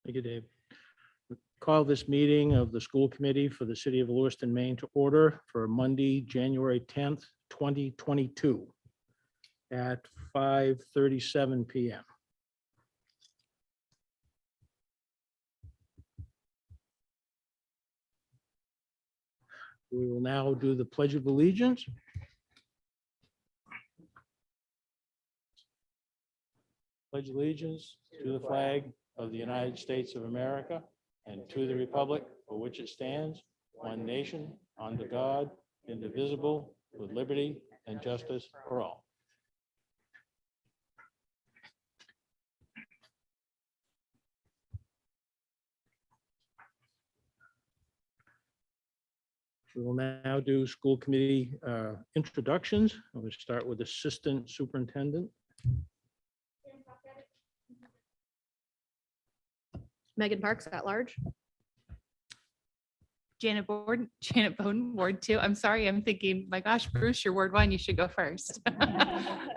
Thank you, Dave. Call this meeting of the school committee for the city of Lewiston, Maine to order for Monday, January 10th, 2022 at 5:37 p.m. We will now do the Pledge of Allegiance. Pledge allegiance to the flag of the United States of America and to the republic for which it stands, one nation, under God, indivisible, with liberty and justice for all. We will now do school committee introductions. We'll start with Assistant Superintendent. Megan Parks at large. Janet Bowden, Ward 2. I'm sorry, I'm thinking, my gosh, Bruce, you're Ward 1, you should go first.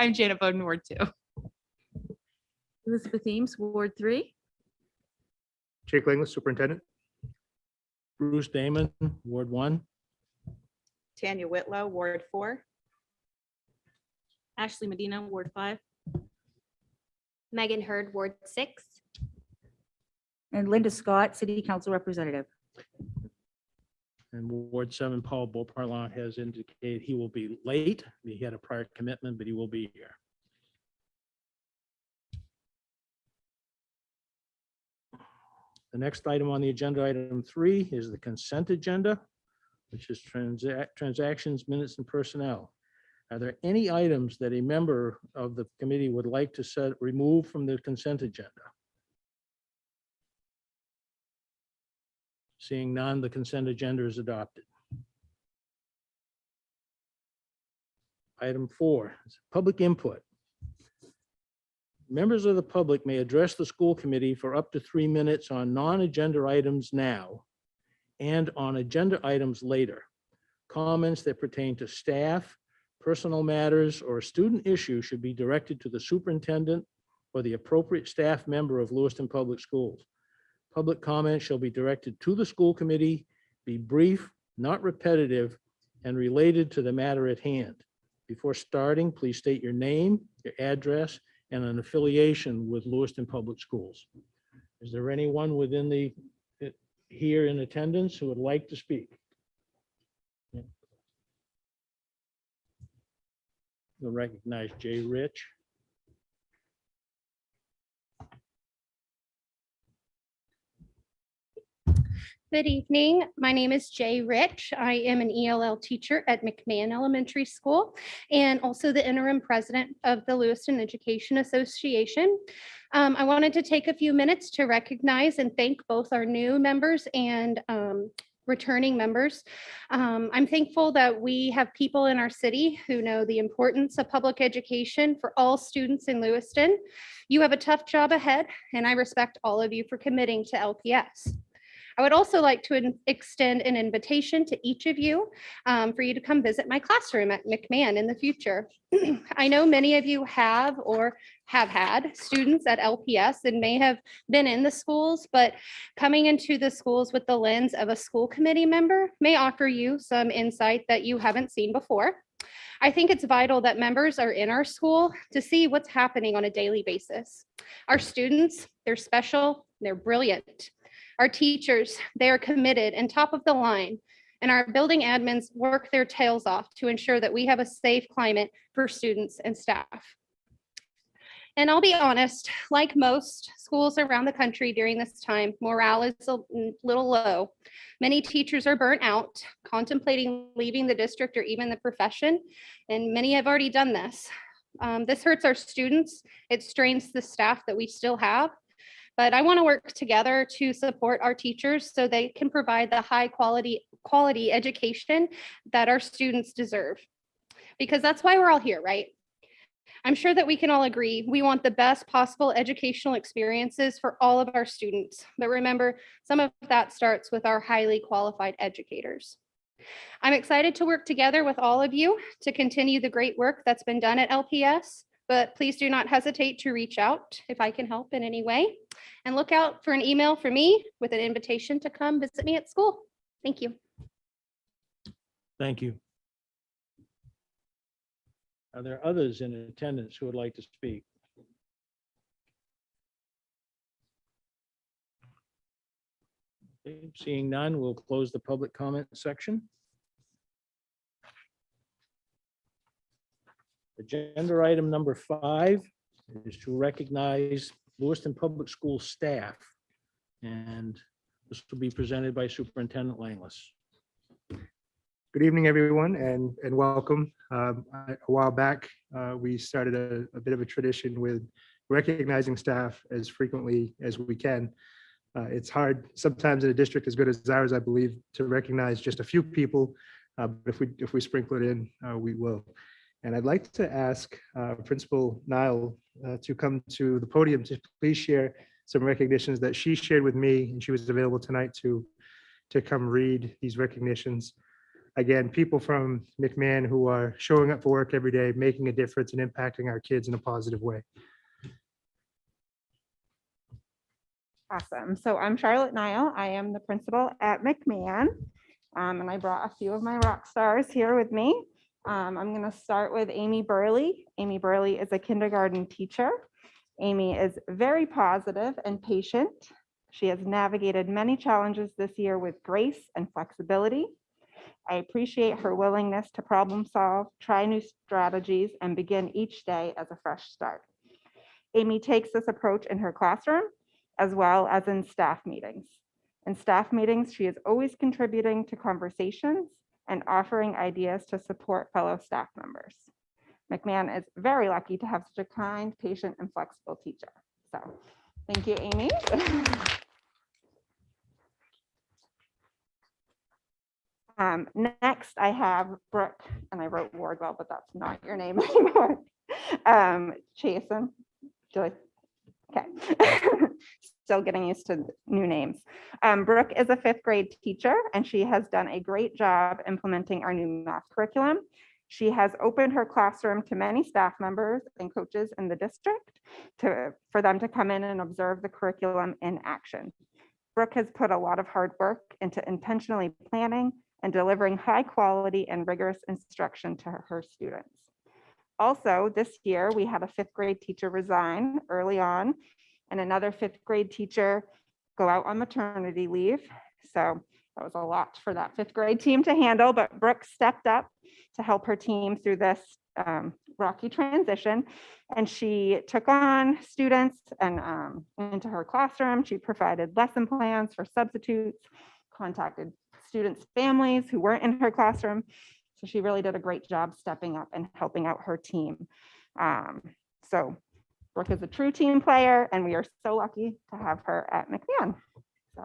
I'm Janet Bowden, Ward 2. Elizabeth Eames, Ward 3. Jake Langley, Superintendent. Bruce Damon, Ward 1. Tanya Whitlow, Ward 4. Ashley Medina, Ward 5. Megan Hurd, Ward 6. And Linda Scott, City Council Representative. And Ward 7, Paul Beauparlant has indicated he will be late. He had a prior commitment, but he will be here. The next item on the agenda, item 3, is the consent agenda, which is transactions, minutes, and personnel. Are there any items that a member of the committee would like to remove from the consent agenda? Seeing none, the consent agenda is adopted. Item 4, is public input. Members of the public may address the school committee for up to 3 minutes on non-agenda items now and on agenda items later. Comments that pertain to staff, personal matters, or a student issue should be directed to the superintendent or the appropriate staff member of Lewiston Public Schools. Public comment shall be directed to the school committee, be brief, not repetitive, and related to the matter at hand. Before starting, please state your name, your address, and an affiliation with Lewiston Public Schools. Is there anyone within here in attendance who would like to speak? You'll recognize Jay Rich. Good evening. My name is Jay Rich. I am an ELL teacher at McMahon Elementary School and also the interim president of the Lewiston Education Association. I wanted to take a few minutes to recognize and thank both our new members and returning members. I'm thankful that we have people in our city who know the importance of public education for all students in Lewiston. You have a tough job ahead, and I respect all of you for committing to LPS. I would also like to extend an invitation to each of you for you to come visit my classroom at McMahon in the future. I know many of you have or have had students at LPS and may have been in the schools, but coming into the schools with the lens of a school committee member may offer you some insight that you haven't seen before. I think it's vital that members are in our school to see what's happening on a daily basis. Our students, they're special, they're brilliant. Our teachers, they are committed and top of the line, and our building admins work their tails off to ensure that we have a safe climate for students and staff. And I'll be honest, like most schools around the country during this time, morale is a little low. Many teachers are burnt out, contemplating leaving the district or even the profession, and many have already done this. This hurts our students. It strains the staff that we still have. But I want to work together to support our teachers so they can provide the high quality education that our students deserve. Because that's why we're all here, right? I'm sure that we can all agree we want the best possible educational experiences for all of our students. But remember, some of that starts with our highly qualified educators. I'm excited to work together with all of you to continue the great work that's been done at LPS. but please do not hesitate to reach out if I can help in any way. And look out for an email from me with an invitation to come visit me at school. Thank you. Thank you. Are there others in attendance who would like to speak? Okay, seeing none, we'll close the public comment section. Agenda item number 5 is to recognize Lewiston Public School staff. And this will be presented by Superintendent Langlis. Good evening, everyone, and welcome. A while back, we started a bit of a tradition with recognizing staff as frequently as we can. It's hard sometimes in a district as good as ours, I believe, to recognize just a few people. But if we sprinkle it in, we will. And I'd like to ask Principal Nile to come to the podium to please share some recognitions that she shared with me, and she was available tonight to come read these recognitions. Again, people from McMahon who are showing up for work every day, making a difference and impacting our kids in a positive way. Awesome. So I'm Charlotte Nile. I am the principal at McMahon. And I brought a few of my rock stars here with me. I'm going to start with Amy Burley. Amy Burley is a kindergarten teacher. Amy is very positive and patient. She has navigated many challenges this year with grace and flexibility. I appreciate her willingness to problem solve, try new strategies, and begin each day as a fresh start. Amy takes this approach in her classroom as well as in staff meetings. In staff meetings, she is always contributing to conversations and offering ideas to support fellow staff members. McMahon is very lucky to have such a kind, patient, and flexible teacher. So thank you, Amy. Next, I have Brooke, and I wrote Wardwell, but that's not your name anymore. Chasen. Okay. Still getting used to new names. Brooke is a 5th grade teacher, and she has done a great job implementing our new math curriculum. She has opened her classroom to many staff members and coaches in the district for them to come in and observe the curriculum in action. Brooke has put a lot of hard work into intentionally planning and delivering high quality and rigorous instruction to her students. Also, this year, we had a 5th grade teacher resign early on and another 5th grade teacher go out on maternity leave. So that was a lot for that 5th grade team to handle, but Brooke stepped up to help her team through this rocky transition. And she took on students and into her classroom. She provided lesson plans for substitutes, contacted students' families who weren't in her classroom. So she really did a great job stepping up and helping out her team. So Brooke is a true team player, and we are so lucky to have her at McMahon. So.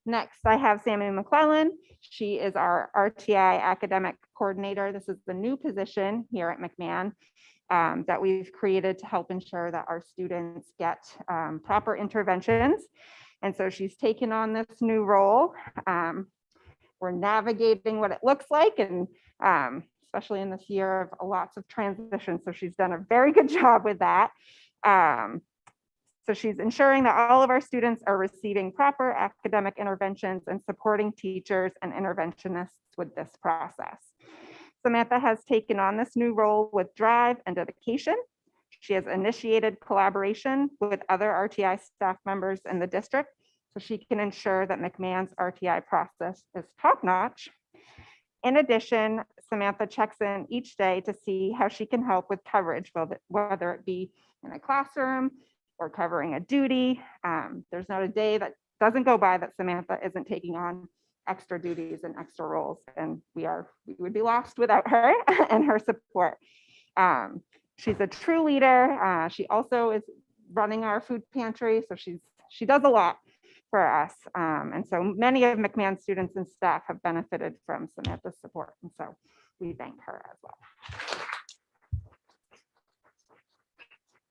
Next, I have Sammy Mcclellan. She is our RTI academic coordinator. This is the new position here at McMahon that we've created to help ensure that our students get proper interventions. And so she's taken on this new role. We're navigating what it looks like, and especially in this year of lots of transition. So she's done a very good job with that. So she's ensuring that all of our students are receiving proper academic interventions and supporting teachers and interventionists with this process. Samantha has taken on this new role with drive and dedication. She has initiated collaboration with other RTI staff members in the district so she can ensure that McMahon's RTI process is top-notch. In addition, Samantha checks in each day to see how she can help with coverage, whether it be in a classroom or covering a duty. There's not a day that doesn't go by that Samantha isn't taking on extra duties and extra roles, and we would be lost without her and her support. She's a true leader. She also is running our food pantry, so she does a lot for us. And so many of McMahon students and staff have benefited from Samantha's support, and so we thank her as well.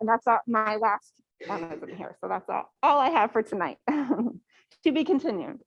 And that's my last one isn't here, so that's all I have for tonight. To be continued.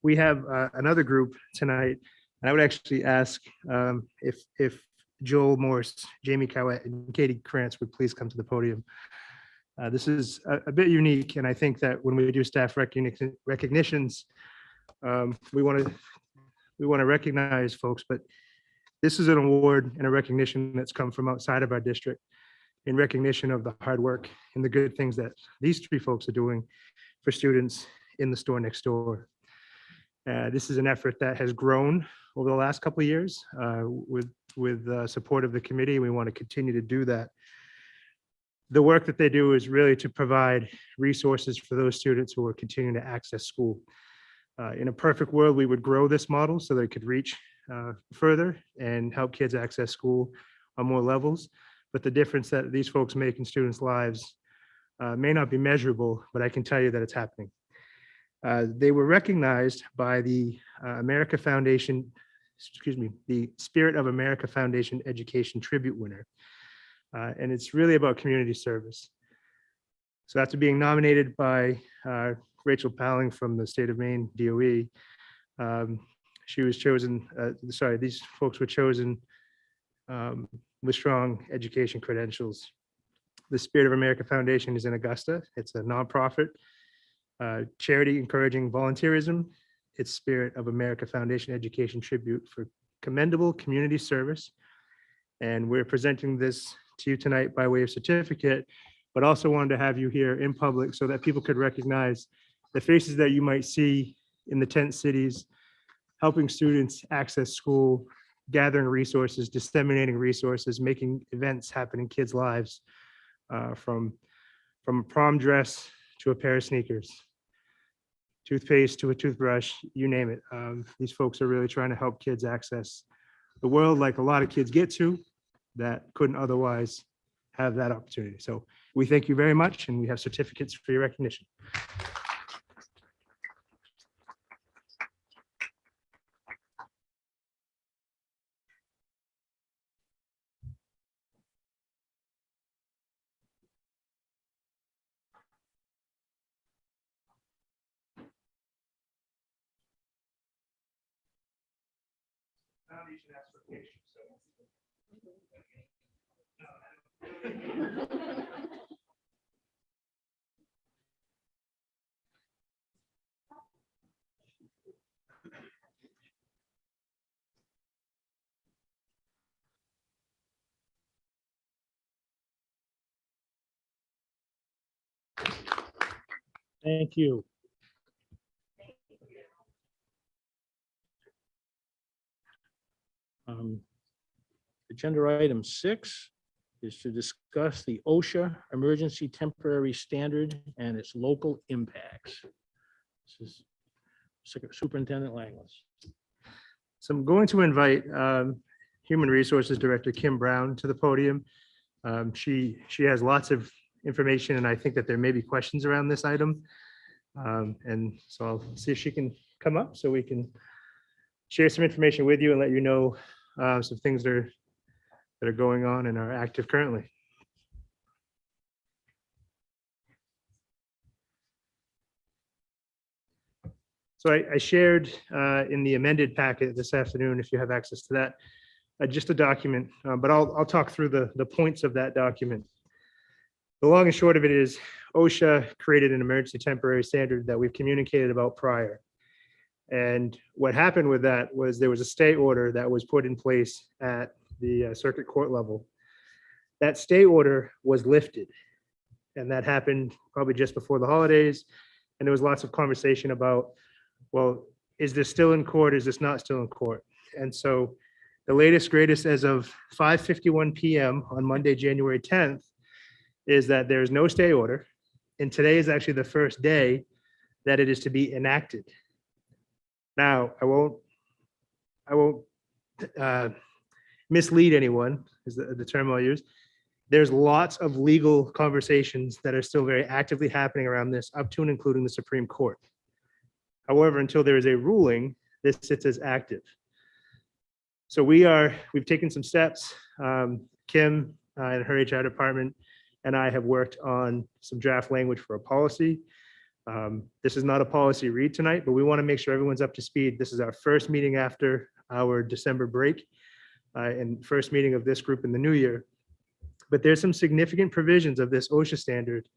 we have another group tonight. And I would actually ask if Joel Morse, Jamie Cowett, and Katie Krantz would please come to the podium. This is a bit unique, and I think that when we do staff recognitions, we want to recognize folks, but this is an award and a recognition that's come from outside of our district in recognition of the hard work and the good things that these three folks are doing for students in the store next door. This is an effort that has grown over the last couple of years with support of the committee. We want to continue to do that. The work that they do is really to provide resources for those students who are continuing to access school. In a perfect world, we would grow this model so they could reach further and help kids access school on more levels. But the difference that these folks make in students' lives may not be measurable, but I can tell you that it's happening. They were recognized by the America Foundation, the Spirit of America Foundation Education Tribute winner. And it's really about community service. So after being nominated by Rachel Palling from the state of Maine, DOE, she was chosen, these folks were chosen with strong education credentials. The Spirit of America Foundation is in Augusta. It's a nonprofit charity encouraging volunteerism. It's Spirit of America Foundation Education Tribute for commendable community service. And we're presenting this to you tonight by way of certificate, but also wanted to have you here in public so that people could recognize the faces that you might see in the tent cities, helping students access school, gathering resources, disseminating resources, making events happen in kids' lives, from a prom dress to a pair of sneakers, toothpaste to a toothbrush, you name it. These folks are really trying to help kids access the world like a lot of kids get to that couldn't otherwise have that opportunity. So we thank you very much, and we have certificates for your recognition. Thank you. Agenda item 6 is to discuss the OSHA Emergency Temporary Standard and its local impacts. This is Superintendent Langlis. So I'm going to invite Human Resources Director Kim Brown to the podium. She has lots of information, and I think that there may be questions around this item. And so I'll see if she can come up so we can share some information with you and let you know some things that are going on and are active currently. So I shared in the amended packet this afternoon, if you have access to that, just a document, but I'll talk through the points of that document. The long and short of it is OSHA created an emergency temporary standard that we've communicated about prior. And what happened with that was there was a stay order that was put in place at the circuit court level. That stay order was lifted, and that happened probably just before the holidays. And there was lots of conversation about, well, is this still in court? Is this not still in court? And so the latest, greatest as of 5:51 p.m. on Monday, January 10th, is that there is no stay order. And today is actually the first day that it is to be enacted. Now, I won't mislead anyone, is the term I'll use. There's lots of legal conversations that are still very actively happening around this, up to and including the Supreme Court. However, until there is a ruling, this sits as active. So we've taken some steps. Kim and her HR department and I have worked on some draft language for a policy. This is not a policy read tonight, but we want to make sure everyone's up to speed. This is our first meeting after our December break and first meeting of this group in the new year. But there's some significant provisions of this OSHA standard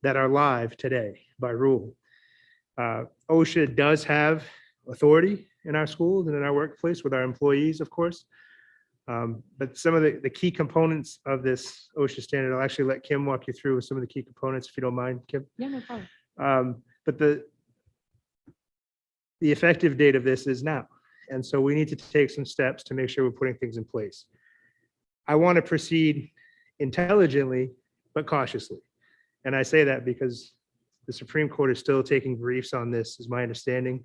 that are live today by rule. OSHA does have authority in our schools and in our workplace with our employees, of course. But some of the key components of this OSHA standard, I'll actually let Kim walk you through some of the key components, if you don't mind, Kim. Yeah, no problem. But the effective date of this is now. And so we need to take some steps to make sure we're putting things in place. I want to proceed intelligently, but cautiously. And I say that because the Supreme Court is still taking briefs on this, is my understanding.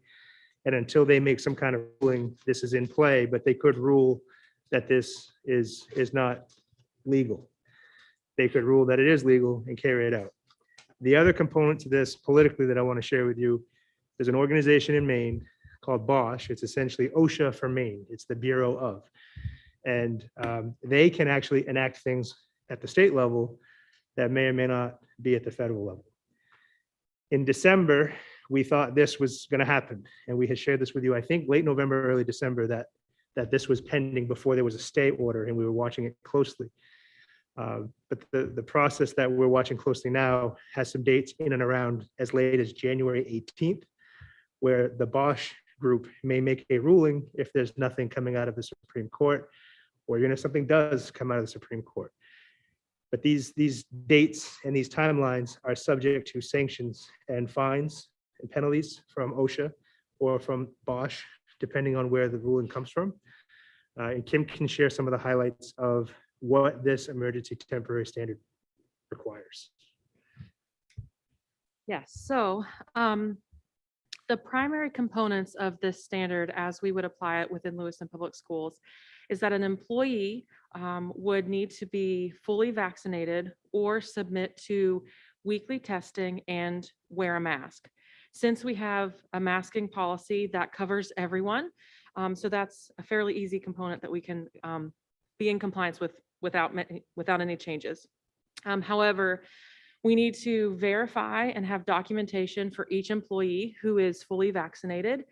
And until they make some kind of ruling, this is in play, but they could rule that this is not legal. They could rule that it is legal and carry it out. The other component to this politically that I want to share with you is an organization in Maine called BOSH. It's essentially OSHA for Maine. It's the Bureau of. And they can actually enact things at the state level that may or may not be at the federal level. In December, we thought this was going to happen. And we had shared this with you, I think, late November, early December, that this was pending before there was a stay order, and we were watching it closely. But the process that we're watching closely now has some dates in and around as late as January 18th, where the Bosch group may make a ruling if there's nothing coming out of the Supreme Court, or even if something does come out of the Supreme Court. But these dates and these timelines are subject to sanctions and fines and penalties from OSHA or from Bosch, depending on where the ruling comes from. And Kim can share some of the highlights of what this emergency temporary standard requires. Yes, so the primary components of this standard, as we would apply it within Lewiston Public Schools, is that an employee would need to be fully vaccinated or submit to weekly testing and wear a mask. Since we have a masking policy that covers everyone, so that's a fairly easy component that we can be in compliance with without any changes. However, we need to verify and have documentation for each employee who is fully vaccinated.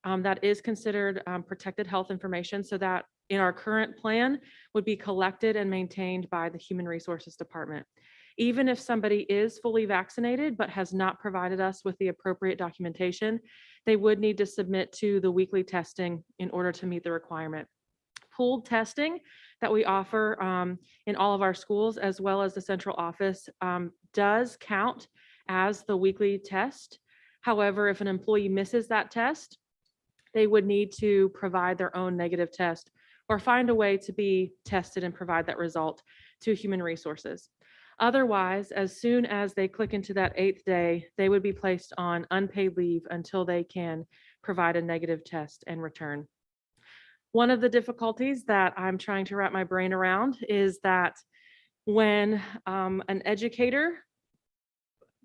That is considered protected health information, so that in our current plan would be collected and maintained by the Human Resources Department. Even if somebody is fully vaccinated but has not provided us with the appropriate documentation, they would need to submit to the weekly testing in order to meet the requirement. Pooled testing that we offer in all of our schools, as well as the central office, does count as the weekly test. However, if an employee misses that test, they would need to provide their own negative test or find a way to be tested and provide that result to Human Resources. Otherwise, as soon as they click into that 8th day, they would be placed on unpaid leave until they can provide a negative test and return. One of the difficulties that I'm trying to wrap my brain around is that when an educator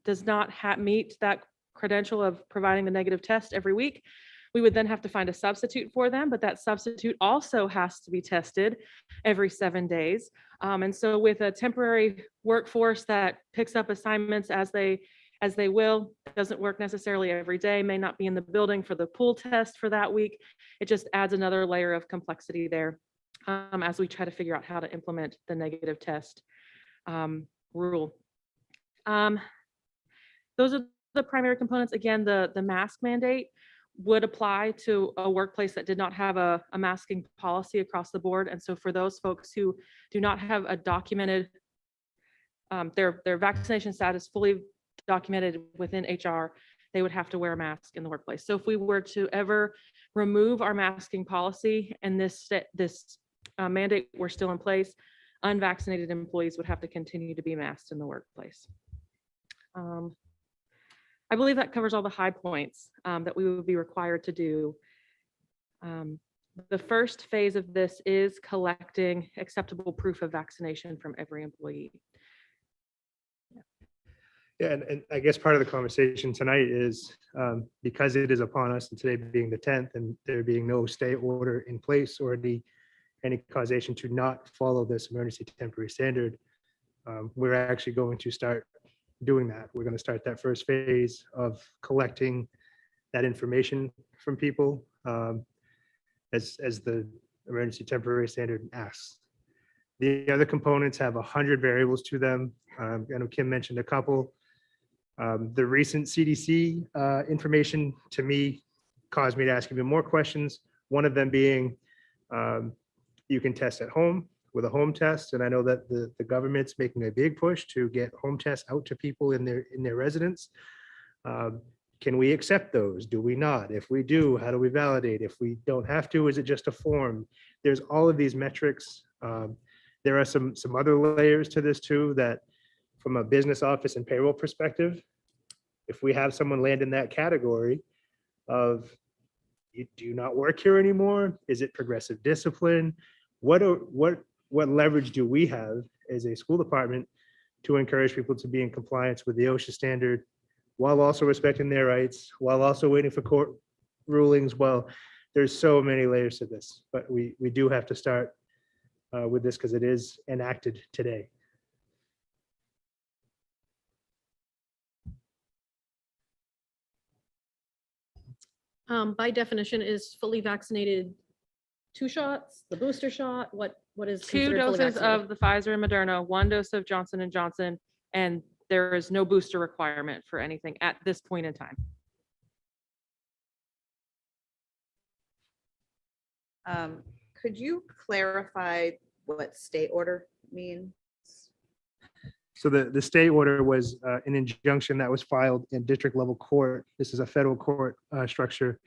does not meet that credential of providing the negative test every week, we would then have to find a substitute for them, but that substitute also has to be tested every 7 days. And so with a temporary workforce that picks up assignments as they will, doesn't work necessarily every day, may not be in the building for the pool test for that week, it just adds another layer of complexity there as we try to figure out how to implement the negative test rule. Those are the primary components. Again, the mask mandate would apply to a workplace that did not have a masking policy across the board. And so for those folks who do not have a documented, their vaccination status fully documented within HR, they would have to wear a mask in the workplace. So if we were to ever remove our masking policy and this mandate were still in place, unvaccinated employees would have to continue to be masked in the workplace. I believe that covers all the high points that we would be required to do. The first phase of this is collecting acceptable proof of vaccination from every employee. Yeah, and I guess part of the conversation tonight is because it is upon us, and today being the 10th, and there being no stay order in place or any causation to not follow this emergency temporary standard, we're actually going to start doing that. We're going to start that first phase of collecting that information from people as the emergency temporary standard asks. The other components have 100 variables to them. I know Kim mentioned a couple. The recent CDC information to me caused me to ask even more questions. One of them being you can test at home with a home test. And I know that the government's making a big push to get home tests out to people in their residence. Can we accept those? Do we not? If we do, how do we validate? If we don't have to, is it just a form? There's all of these metrics. There are some other layers to this too, that from a business office and payroll perspective, if we have someone land in that category of you do not work here anymore, is it progressive discipline? What leverage do we have as a school department to encourage people to be in compliance with the OSHA standard while also respecting their rights, while also waiting for court rulings? Well, there's so many layers to this, but we do have to start with this because it is enacted today. By definition, is fully vaccinated 2 shots, the booster shot? What is 2 considered fully doses vaccinated? of the Pfizer and Moderna, 1 dose of Johnson & Johnson, and there is no booster requirement for anything at this point in time. Could you clarify what state order means? So the state order was an injunction that was filed in district level court. This is a federal court structure.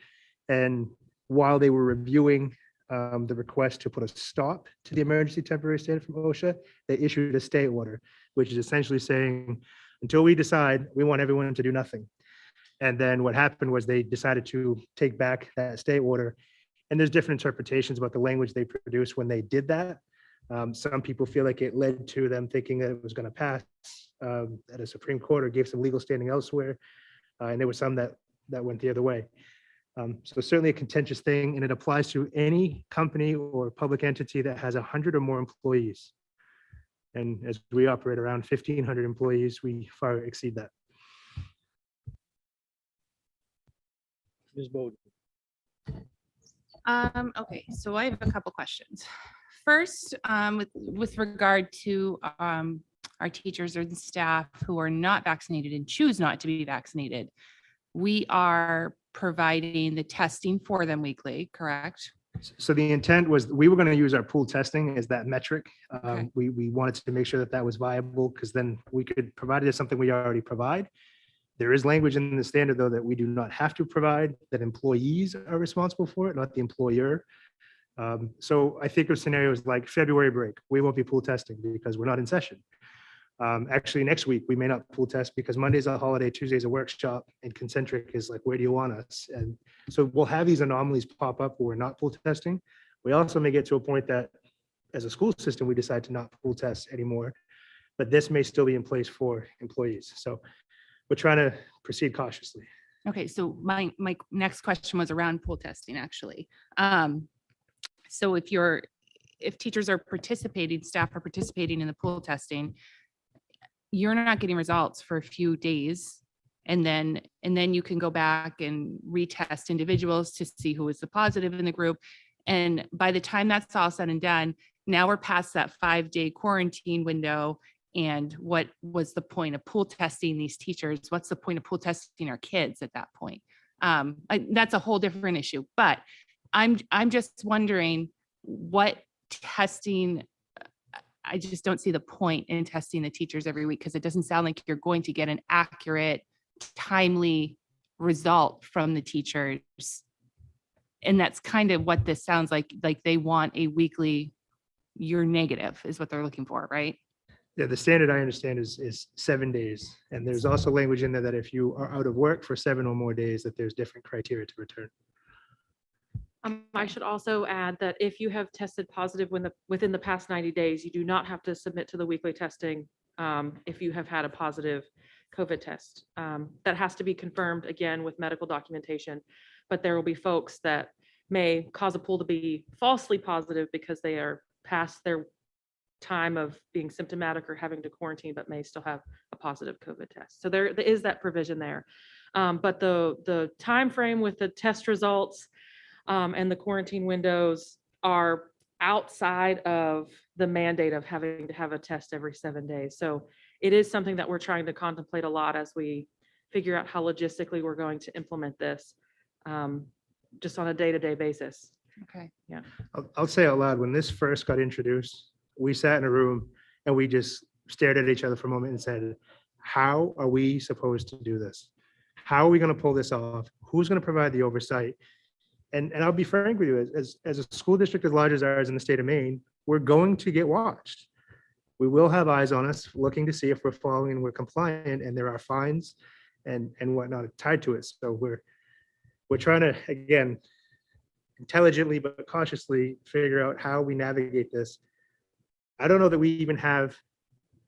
And while they were reviewing the request to put a stop to the emergency temporary standard from OSHA, they issued a state order, which is essentially saying, until we decide, we want everyone to do nothing. And then what happened was they decided to take back that state order. And there's different interpretations about the language they produced when they did that. Some people feel like it led to them thinking that it was going to pass at a Supreme Court or gave some legal standing elsewhere. And there was some that went the other way. So certainly a contentious thing, and it applies to any company or public entity that has 100 or more employees. And as we operate around 1,500 employees, we far exceed that. Ms. Bowden. Okay, so I have a couple questions. First, with regard to our teachers and staff who are not vaccinated and choose not to be vaccinated, we are providing the testing for them weekly, correct? So the intent was we were going to use our pool testing as that metric. Okay. We wanted to make sure that that was viable because then we could provide it as something we already provide. There is language in the standard, though, that we do not have to provide, that employees are responsible for it, not the employer. So I think of scenarios like February break. We won't be pool testing because we're not in session. Actually, next week, we may not pool test because Monday's a holiday, Tuesday's a workshop, and Concentric is like, where do you want us? And so we'll have these anomalies pop up where we're not pool testing. We also may get to a point that as a school system, we decide to not pool test anymore, but this may still be in place for employees. So we're trying to proceed cautiously. Okay, so my next question was around pool testing, actually. So if teachers are participating, staff are participating in the pool testing, you're not getting results for a few days. And then you can go back and retest individuals to see who is the positive in the group. And by the time that's all said and done, now we're past that 5-day quarantine window. And what was the point of pool testing these teachers? What's the point of pool testing our kids at that point? That's a whole different issue, but I'm just wondering what testing. I just don't see the point in testing the teachers every week because it doesn't sound like you're going to get an accurate, timely result from the teachers. And that's kind of what this sounds like they want a weekly, you're negative is what they're looking for, right? Yeah, the standard I understand is 7 days. And there's also language in there that if you are out of work for 7 or more days, that there's different criteria to return. I should also add that if you have tested positive within the past 90 days, you do not have to submit to the weekly testing if you have had a positive COVID test. That has to be confirmed again with medical documentation, but there will be folks that may cause a pool to be falsely positive because they are past their time of being symptomatic or having to quarantine, but may still have a positive COVID test. So there is that provision there. But the time frame with the test results and the quarantine windows are outside of the mandate of having to have a test every 7 days. So it is something that we're trying to contemplate a lot as we figure out how logistically we're going to implement this just on a day-to-day basis. Okay. I'll say out loud, when this first got introduced, we sat in a room and we just stared at each other for a moment and said, how are we supposed to do this? How are we going to pull this off? Who's going to provide the oversight? And I'll be frank with you, as a school district as large as ours in the state of Maine, we're going to get watched. We will have eyes on us looking to see if we're following and we're compliant, and there are fines and whatnot tied to it. So we're trying to, again, intelligently but cautiously figure out how we navigate this. I don't know that we even have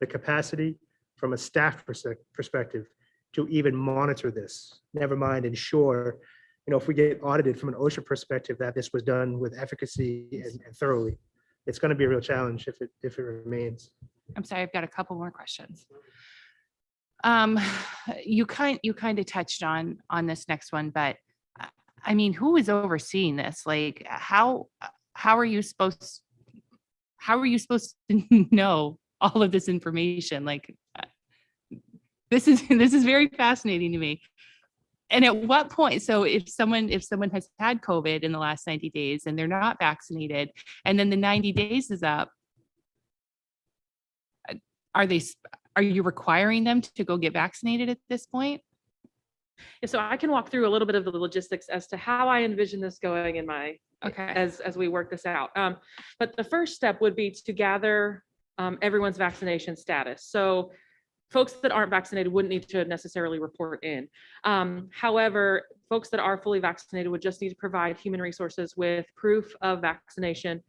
the capacity from a staff perspective to even monitor this, never mind ensure, if we get audited from an OSHA perspective, that this was done with efficacy and thoroughly. It's going to be a real challenge if it remains. I'm sorry, I've got a couple more questions. You kind of touched on this next one, but I mean, who is overseeing this? Like, how are you supposed to know all of this information? Like, this is very fascinating to me. And at what point, so if someone has had COVID in the last 90 days and they're not vaccinated, and then the 90 days is up, are you requiring them to go get vaccinated at this point? Yeah, so I can walk through a little bit of the logistics as to how I envision this going in my, Okay. as we work this out. But the first step would be to gather everyone's vaccination status. So folks that aren't vaccinated wouldn't need to necessarily report in. However, folks that are fully vaccinated would just need to provide human resources with proof of vaccination.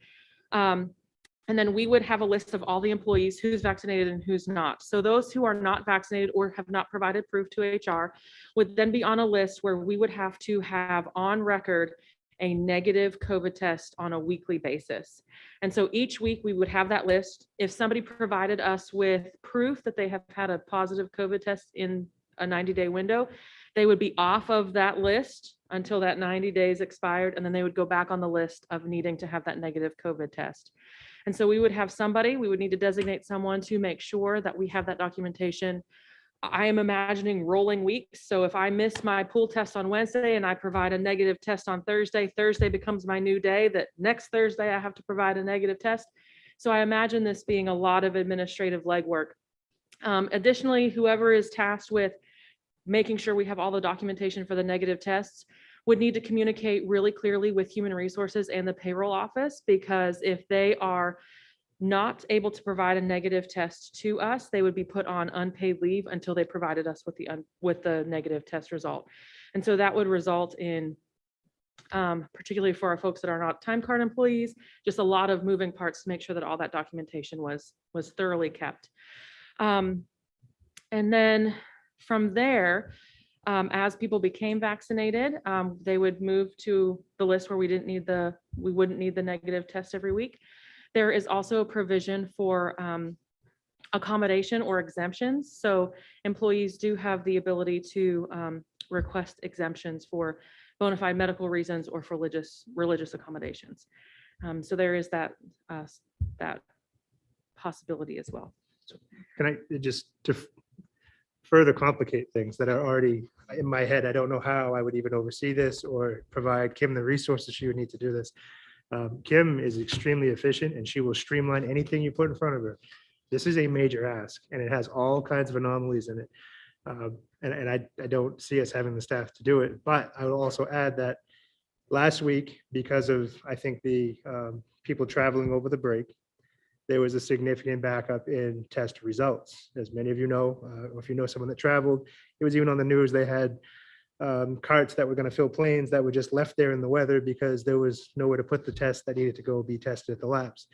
And then we would have a list of all the employees who's vaccinated and who's not. So those who are not vaccinated or have not provided proof to HR would then be on a list where we would have to have on record a negative COVID test on a weekly basis. And so each week we would have that list. If somebody provided us with proof that they have had a positive COVID test in a 90-day window, they would be off of that list until that 90 days expired, and then they would go back on the list of needing to have that negative COVID test. And so we would have somebody, we would need to designate someone to make sure that we have that documentation. I am imagining rolling weeks. So if I miss my pool test on Wednesday and I provide a negative test on Thursday, Thursday becomes my new day, that next Thursday I have to provide a negative test. So I imagine this being a lot of administrative legwork. Additionally, whoever is tasked with making sure we have all the documentation for the negative tests would need to communicate really clearly with human resources and the payroll office, because if they are not able to provide a negative test to us, they would be put on unpaid leave until they provided us with the negative test result. And so that would result in, particularly for our folks that are not time card employees, just a lot of moving parts to make sure that all that documentation was thoroughly kept. And then from there, as people became vaccinated, they would move to the list where we wouldn't need the negative test every week. There is also a provision for accommodation or exemptions. So employees do have the ability to request exemptions for bona fide medical reasons or for religious accommodations. So there is that possibility as well. Can I just, to further complicate things that are already in my head, I don't know how I would even oversee this or provide Kim the resources she would need to do this. Kim is extremely efficient and she will streamline anything you put in front of her. This is a major ask and it has all kinds of anomalies in it. And I don't see us having the staff to do it, but I will also add that last week, because of, I think, the people traveling over the break, there was a significant backup in test results. As many of you know, or if you know someone that traveled, it was even on the news, they had carts that were going to fill planes that were just left there in the weather because there was nowhere to put the test that needed to go be tested at the labs.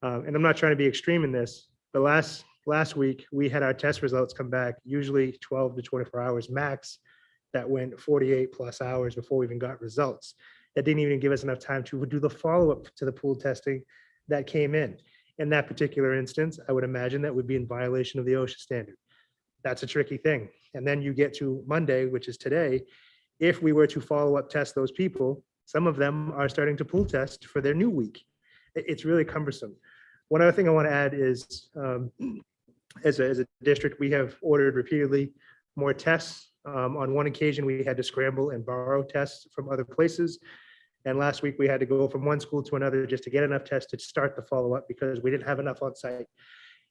And I'm not trying to be extreme in this, but last week we had our test results come back, usually 12 to 24 hours max. That went 48 plus hours before we even got results. That didn't even give us enough time to do the follow-up to the pool testing that came in. in that particular instance, I would imagine that would be in violation of the OSHA standard. That's a tricky thing. And then you get to Monday, which is today. If we were to follow up test those people, some of them are starting to pool test for their new week. It's really cumbersome. One other thing I want to add is, as a district, we have ordered repeatedly more tests. On one occasion, we had to scramble and borrow tests from other places. And last week, we had to go from one school to another just to get enough tests to start the follow-up because we didn't have enough on site.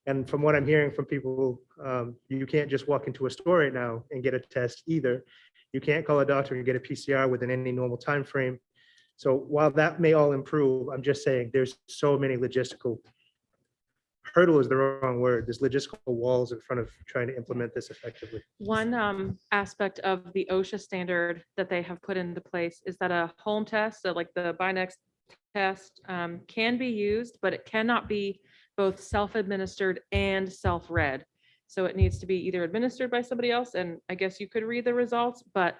And from what I'm hearing from people, you can't just walk into a store right now and get a test either. You can't call a doctor and get a PCR within any normal time frame. So while that may all improve, I'm just saying there's so many logistical hurdle is the wrong word. There's logistical walls in front of trying to implement this effectively. One aspect of the OSHA standard that they have put into place is that a home test, so like the Binex test, can be used, but it cannot be both self-administered and self-read. So it needs to be either administered by somebody else, and I guess you could read the results, but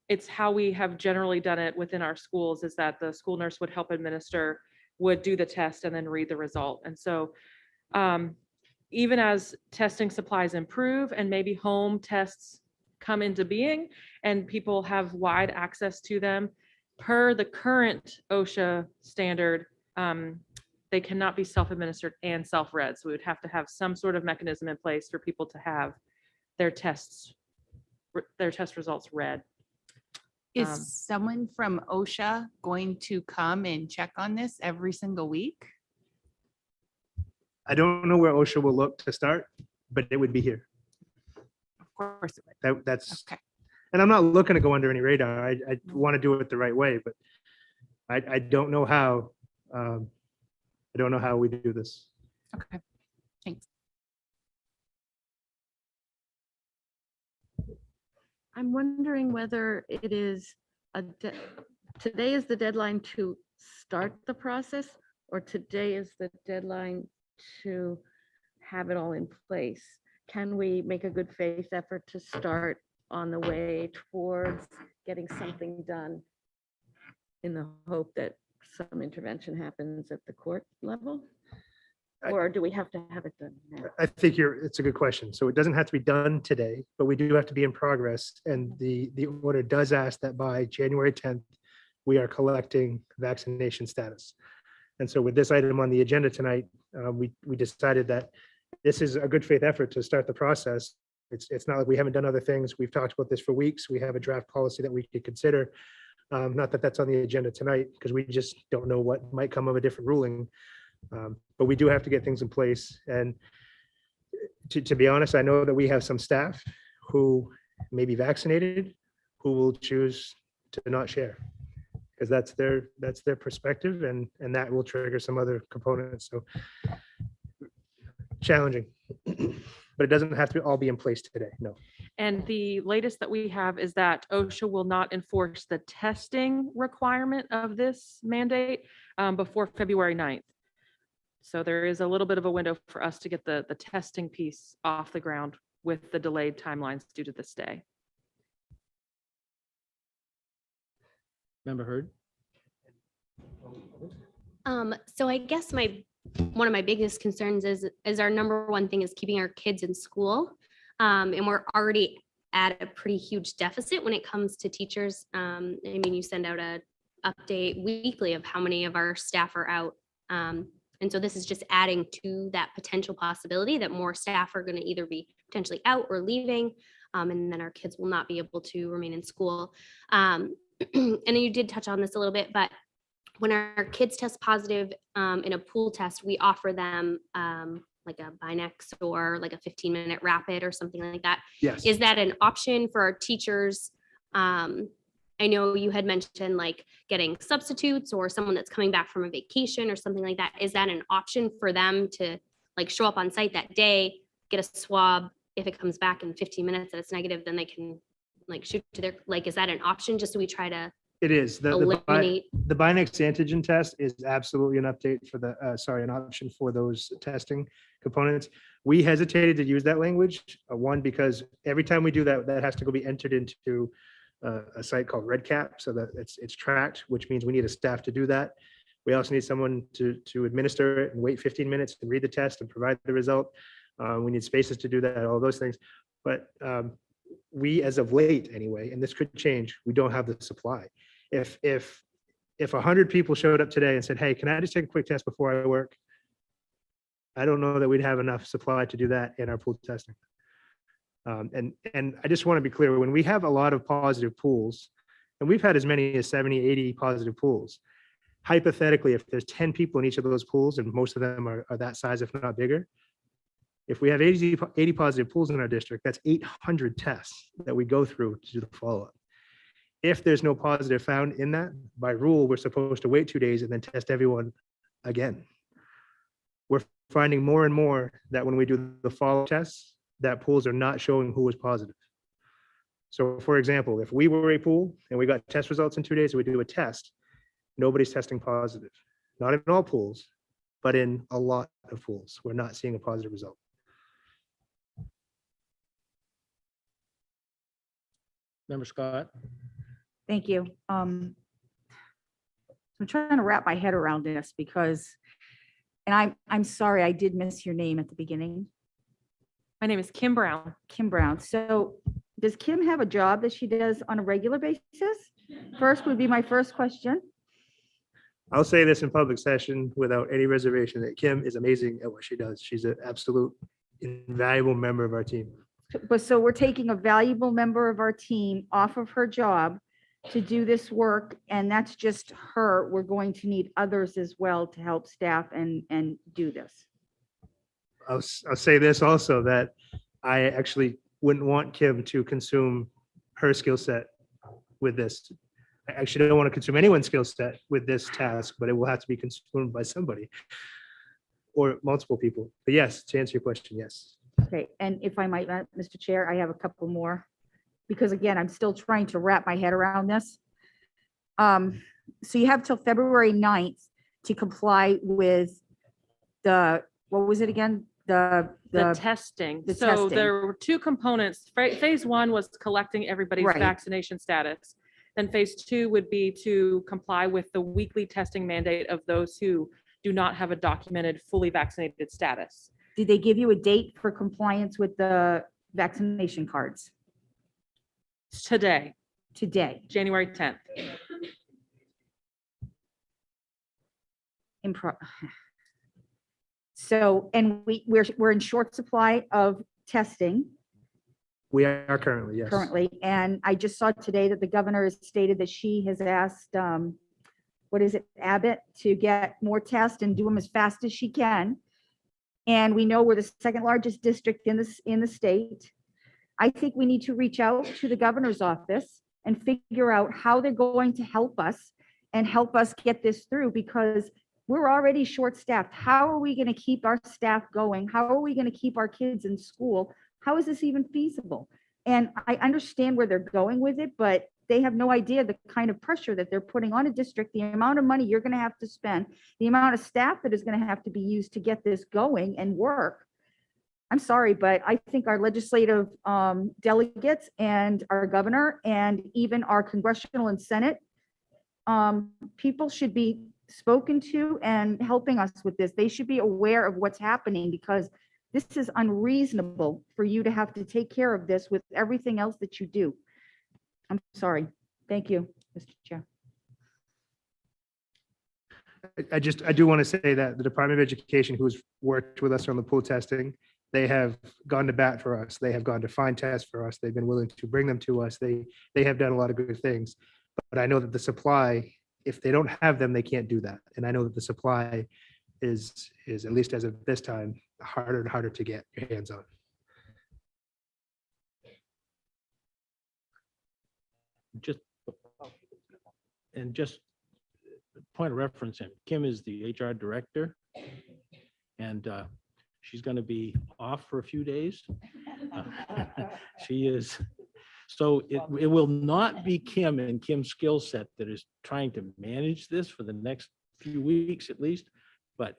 it's how we have generally done it within our schools, is that the school nurse would help administer, would do the test and then read the result. And so even as testing supplies improve and maybe home tests come into being and people have wide access to them, per the current OSHA standard, they cannot be self-administered and self-read. So we would have to have some sort of mechanism in place for people to have their test results read. Is someone from OSHA going to come and check on this every single week? I don't know where OSHA will look to start, but it would be here. Of course it would. That's, Okay. and I'm not looking to go under any radar. I want to do it the right way, but I don't know how. I don't know how we do this. Okay. Thanks. I'm wondering whether it is today is the deadline to start the process, or today is the deadline to have it all in place. Can we make a good faith effort to start on the way towards getting something done in the hope that some intervention happens at the court level? Or do we have to have it done now? I think it's a good question. So it doesn't have to be done today, but we do have to be in progress. And the order does ask that by January 10th, we are collecting vaccination status. And so with this item on the agenda tonight, we decided that this is a good faith effort to start the process. It's not like we haven't done other things. We've talked about this for weeks. We have a draft policy that we could consider. Not that that's on the agenda tonight, because we just don't know what might come of a different ruling. But we do have to get things in place. And to be honest, I know that we have some staff who may be vaccinated, who will choose to not share, because that's their perspective, and that will trigger some other components. So challenging, but it doesn't have to all be in place today. No. And the latest that we have is that OSHA will not enforce the testing requirement of this mandate before February 9th. So there is a little bit of a window for us to get the testing piece off the ground with the delayed timelines due to this day. Member Hurd? So I guess one of my biggest concerns is our number one thing is keeping our kids in school. And we're already at a pretty huge deficit when it comes to teachers. I mean, you send out a update weekly of how many of our staff are out. And so this is just adding to that potential possibility that more staff are going to either be potentially out or leaving, and then our kids will not be able to remain in school. And you did touch on this a little bit, but when our kids test positive in a pool test, we offer them like a Binex or like a 15-minute rapid or something like that. Yes. Is that an option for our teachers? I know you had mentioned like getting substitutes or someone that's coming back from a vacation or something like that. Is that an option for them to like show up on site that day, get a swab? If it comes back in 15 minutes and it's negative, then they can like shoot to their, like, is that an option just so we try to It is. The eliminate? Binex antigen test is absolutely an update for an option for those testing components. We hesitated to use that language, one, because every time we do that, that has to go be entered into a site called RedCap, so that it's tracked, which means we need a staff to do that. We also need someone to administer it and wait 15 minutes and read the test and provide the result. We need spaces to do that, all those things. But we, as of late anyway, and this could change, we don't have the supply. If 100 people showed up today and said, hey, can I just take a quick test before I work? I don't know that we'd have enough supply to do that in our pool testing. And I just want to be clear, when we have a lot of positive pools, and we've had as many as 70, 80 positive pools, hypothetically, if there's 10 people in each of those pools, and most of them are that size, if not bigger, if we have 80 positive pools in our district, that's 800 tests that we go through to do the follow-up. If there's no positive found in that, by rule, we're supposed to wait 2 days and then test everyone again. We're finding more and more that when we do the follow-up tests, that pools are not showing who was positive. So for example, if we were a pool and we got test results in 2 days, and we do a test, nobody's testing positive. Not in all pools, but in a lot of pools, we're not seeing a positive result. Member Scott? Thank you. I'm trying to wrap my head around this because, and I'm sorry, I did miss your name at the beginning. My name is Kim Brown. Kim Brown. So does Kim have a job that she does on a regular basis? First would be my first question. I'll say this in public session without any reservation, that Kim is amazing at what she does. She's an absolute invaluable member of our team. But so we're taking a valuable member of our team off of her job to do this work, and that's just her. We're going to need others as well to help staff and do this. I'll say this also, that I actually wouldn't want Kim to consume her skill set with this. I actually don't want to consume anyone's skill set with this task, but it will have to be consumed by somebody or multiple people. But yes, to answer your question, yes. Okay, and if I might, Mr. Chair, I have a couple more, because again, I'm still trying to wrap my head around this. So you have till February 9th to comply with the, what was it again? The testing. the So testing. there were two components. Phase one was collecting everybody's Right. vaccination status. Then phase two would be to comply with the weekly testing mandate of those who do not have a documented fully vaccinated status. Did they give you a date for compliance with the vaccination cards? Today, Today. January 10th. So, and we're in short supply of testing We are currently, yes. currently, and I just saw today that the governor has stated that she has asked, what is it, Abbott, to get more tests and do them as fast as she can. And we know we're the second largest district in the state. I think we need to reach out to the governor's office and figure out how they're going to help us and help us get this through, because we're already short-staffed. How are we going to keep our staff going? How are we going to keep our kids in school? How is this even feasible? And I understand where they're going with it, but they have no idea the kind of pressure that they're putting on a district, the amount of money you're going to have to spend, the amount of staff that is going to have to be used to get this going and work. I'm sorry, but I think our legislative delegates and our governor and even our congressional and Senate people should be spoken to and helping us with this. They should be aware of what's happening, because this is unreasonable for you to have to take care of this with everything else that you do. I'm sorry. Thank you, Mr. Chair. I do want to say that the Department of Education, who's worked with us on the pool testing, they have gone to bat for us. They have gone to find tests for us. They've been willing to bring them to us. They have done a lot of good things. But I know that the supply, if they don't have them, they can't do that. And I know that the supply is at least as of this time, harder and harder to get your hands on. Just point of reference, and Kim is the HR director, and she's going to be off for a few days. She is. So it will not be Kim and Kim's skill set that is trying to manage this for the next few weeks at least, but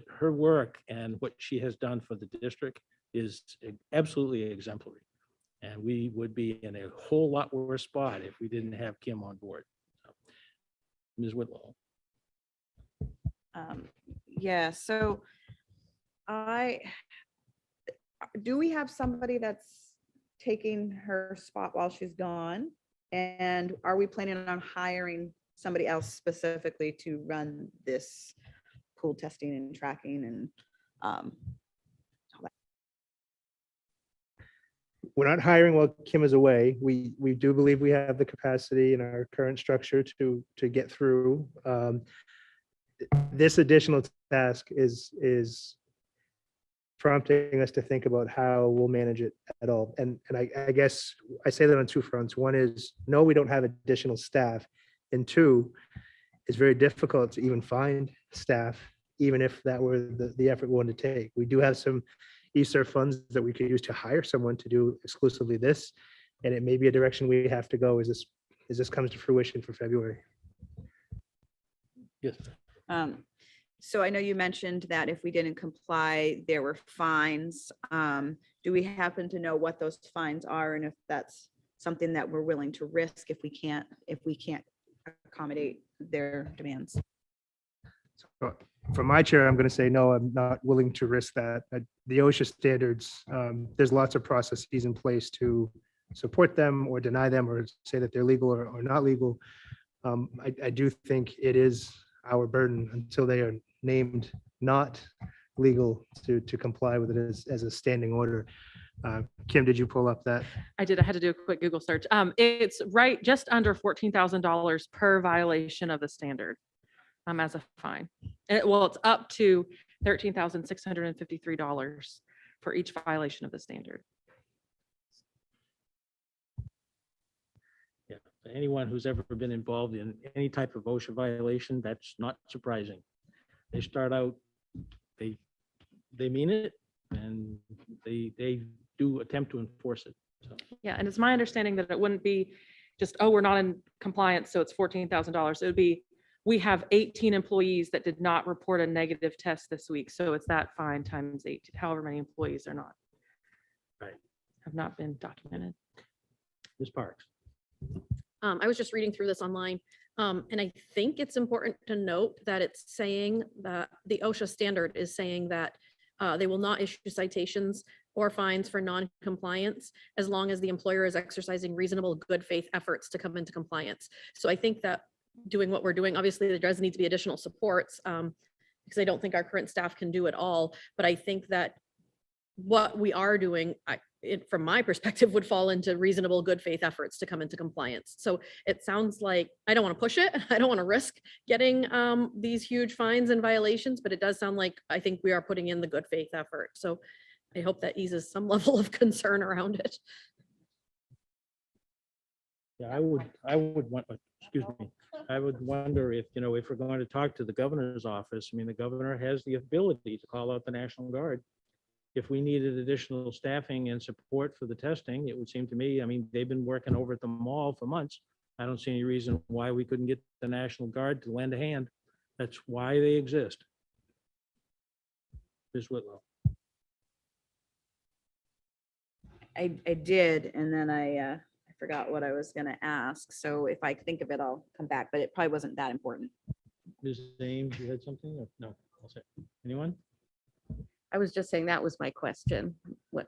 her work and what she has done for the district is absolutely exemplary. And we would be in a whole lot worse spot if we didn't have Kim on board. So, Ms. Whitlow. Yeah, so do we have somebody that's taking her spot while she's gone? And are we planning on hiring somebody else specifically to run this pool testing and tracking and We're not hiring while Kim is away. We do believe we have the capacity in our current structure to get through. This additional task is prompting us to think about how we'll manage it at all. And I guess I say that on two fronts. One is, no, we don't have additional staff. And two, it's very difficult to even find staff, even if that were the effort we wanted to take. We do have some ESSER funds that we could use to hire someone to do exclusively this. And it may be a direction we have to go as this comes to fruition for February. Yes. So I know you mentioned that if we didn't comply, there were fines. Do we happen to know what those fines are and if that's something that we're willing to risk if we can't accommodate their demands? So from my chair, I'm going to say, no, I'm not willing to risk that. The OSHA standards, there's lots of processes in place to support them or deny them or say that they're legal or not legal. I do think it is our burden until they are named not legal to comply with it as a standing order. Kim, did you pull up that? I did. I had to do a quick Google search. It's right just under $14,000 per violation of the standard as a fine. Well, it's up to $13,653 for each violation of the standard. Yeah, anyone who's ever been involved in any type of OSHA violation, that's not surprising. They start out, they mean it, and they do attempt to enforce it. So Yeah, and it's my understanding that it wouldn't be just, oh, we're not in compliance, so it's $14,000. It would be, we have 18 employees that did not report a negative test this week, so it's that fine times 8, however many employees are not. Right. Have not been documented. Ms. Parks. I was just reading through this online, and I think it's important to note that it's saying that the OSHA standard is saying that they will not issue citations or fines for non-compliance as long as the employer is exercising reasonable good faith efforts to come into compliance. So I think that doing what we're doing, obviously there does need to be additional supports because I don't think our current staff can do it all, but I think that what we are doing, from my perspective, would fall into reasonable good faith efforts to come into compliance. So it sounds like, I don't want to push it. I don't want to risk getting these huge fines and violations, but it does sound like I think we are putting in the good faith effort. So I hope that eases some level of concern around it. Yeah, I would want, excuse me, I would wonder if, if we're going to talk to the governor's office, I mean, the governor has the ability to call out the National Guard. If we needed additional staffing and support for the testing, it would seem to me, I mean, they've been working over at the mall for months. I don't see any reason why we couldn't get the National Guard to lend a hand. That's why they exist. Ms. Whitlow. I did, and then I forgot what I was gonna ask. So if I think of it, I'll come back, but it probably wasn't that important. Ms. Ames, you had something? Or no, I'll say, anyone? I was just saying that was my question. What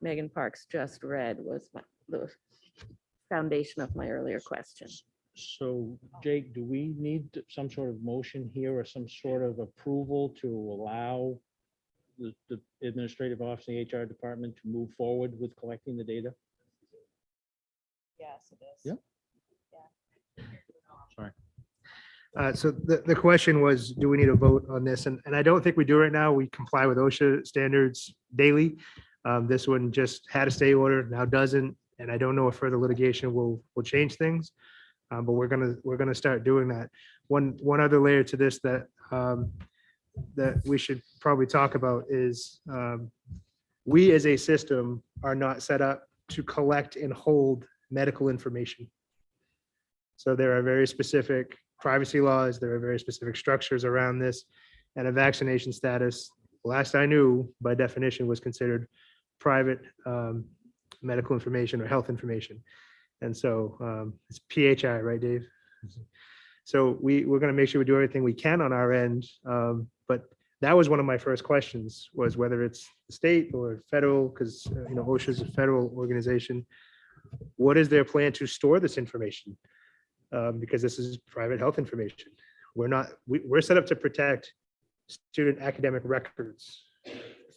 Megan Parks just read was the foundation of my earlier question. So Jake, do we need some sort of motion here or some sort of approval to allow the administrative office, the HR department to move forward with collecting the data? Yes, it is. Yeah. Sorry. So the question was, do we need a vote on this? And I don't think we do right now. We comply with OSHA standards daily. This one just had a stay order, now doesn't. And I don't know if further litigation will change things. But we're gonna start doing that. One other layer to this that we should probably talk about is we as a system are not set up to collect and hold medical information. So there are very specific privacy laws, there are very specific structures around this, and a vaccination status, last I knew, by definition, was considered private medical information or health information. And so it's PHI, right, Dave? So we're going to make sure we do everything we can on our end. But that was one of my first questions, was whether it's the state or federal, because OSHA is a federal organization. What is their plan to store this information? Because this is private health information. We're set up to protect student academic records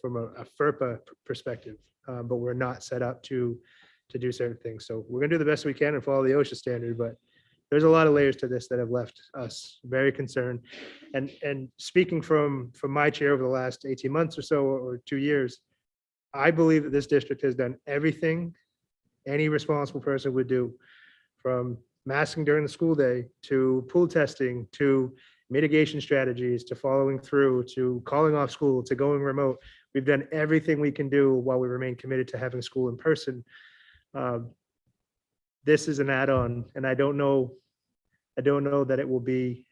from a FERPA perspective, but we're not set up to do certain things. So we're gonna do the best we can and follow the OSHA standard, but there's a lot of layers to this that have left us very concerned. And speaking from my chair over the last 18 months or so, or 2 years, I believe that this district has done everything any responsible person would do, from masking during the school day, to pool testing, to mitigation strategies, to following through, to calling off school, to going remote. We've done everything we can do while we remain committed to having school in person. This is an add-on, and I don't know that it will be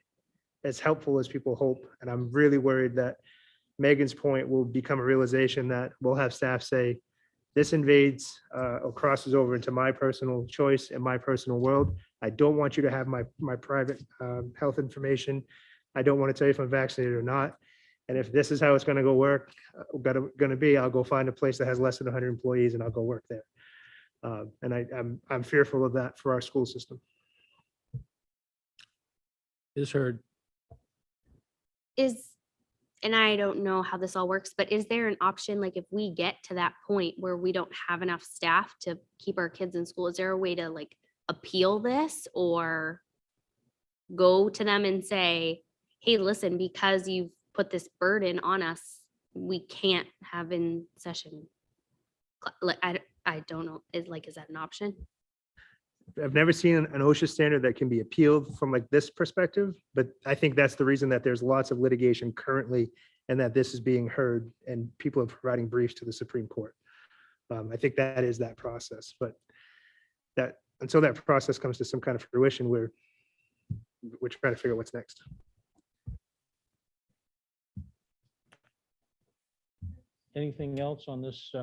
as helpful as people hope. And I'm really worried that Megan's point will become a realization that we'll have staff say, this invades or crosses over into my personal choice and my personal world. I don't want you to have my private health information. I don't want to tell you if I'm vaccinated or not. And if this is how it's going to work, I'll go find a place that has less than 100 employees and I'll go work there. And I'm fearful of that for our school system. Is heard. And I don't know how this all works, but is there an option, like if we get to that point where we don't have enough staff to keep our kids in school, is there a way to like appeal this or go to them and say, hey, listen, because you've put this burden on us, we can't have in session? Like, I don't know. Is that an option? I've never seen an OSHA standard that can be appealed from like this perspective, but I think that's the reason that there's lots of litigation currently and that this is being heard and people are providing briefs to the Supreme Court. I think that is that process, but that until that process comes to some kind of fruition, we're trying to figure out what's next. Anything else on this?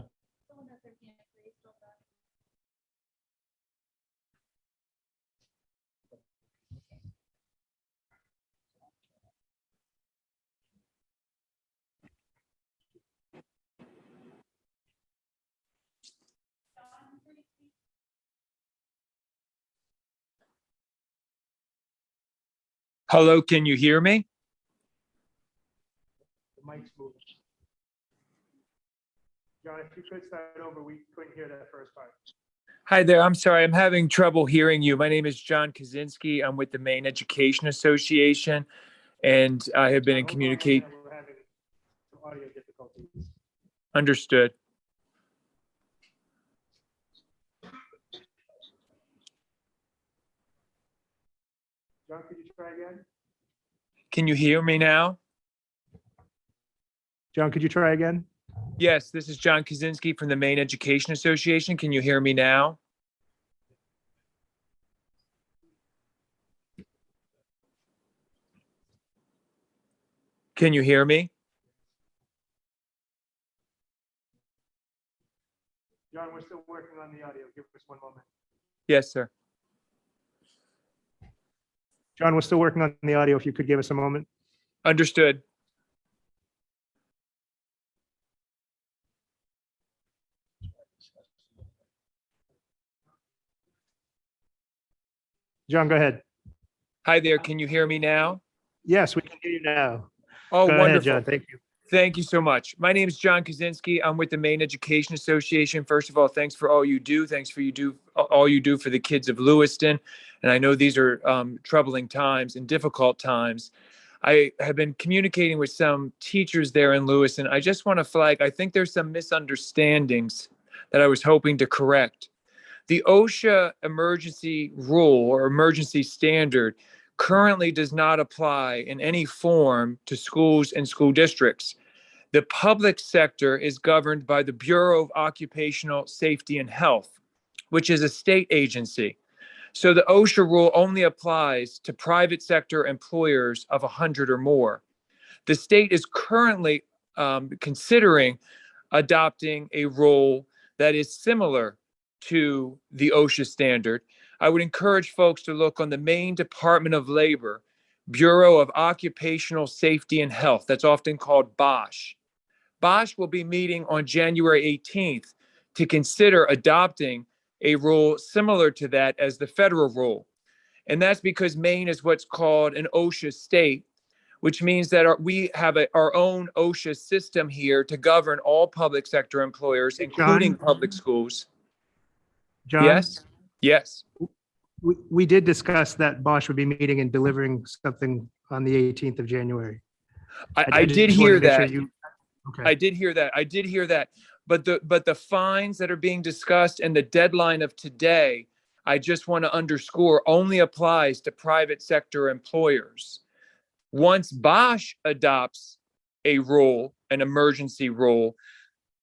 Hello, can you hear me? The mic's moving. John, if you could start over, we couldn't hear that first part. Hi there. I'm sorry. I'm having trouble hearing you. My name is John Kaczynski. I'm with the Maine Education Association, and I have been in communicate. We're having some audio difficulties. Understood. John, could you try again? Can you hear me now? John, could you try again? Yes, this is John Kaczynski from the Maine Education Association. Can you hear me now? Can you hear me? John, we're still working on the audio. Give us one moment. Yes, sir. John, we're still working on the audio. If you could give us a moment. Understood. John, go ahead. Hi there. Can you hear me now? Yes, we can hear you now. Oh, Go ahead, wonderful. John. Thank you. Thank you so much. My name is John Kaczynski. I'm with the Maine Education Association. First of all, thanks for all you do. Thanks for all you do for the kids of Lewiston. And I know these are troubling times and difficult times. I have been communicating with some teachers there in Lewiston. I just want to flag, I think there's some misunderstandings that I was hoping to correct. The OSHA emergency rule or emergency standard currently does not apply in any form to schools and school districts. The public sector is governed by the Bureau of Occupational Safety and Health, which is a state agency. So the OSHA rule only applies to private sector employers of 100 or more. The state is currently considering adopting a rule that is similar to the OSHA standard. I would encourage folks to look on the Maine Department of Labor, Bureau of Occupational Safety and Health. That's often called BOSH. BOSH will be meeting on January 18th to consider adopting a rule similar to that as the federal rule. And that's because Maine is what's called an OSHA state, which means that we have our own OSHA system here to govern all public sector employers, including public schools. John? Yes? Yes. We did discuss that Bosch would be meeting and delivering something on the 18th of January. I did just hear wanted to make sure that. Okay. I did hear that. I did hear that. But the fines that are being discussed and the deadline of today, I just want to underscore, only applies to private sector employers. Once Bosch adopts a rule, an emergency rule,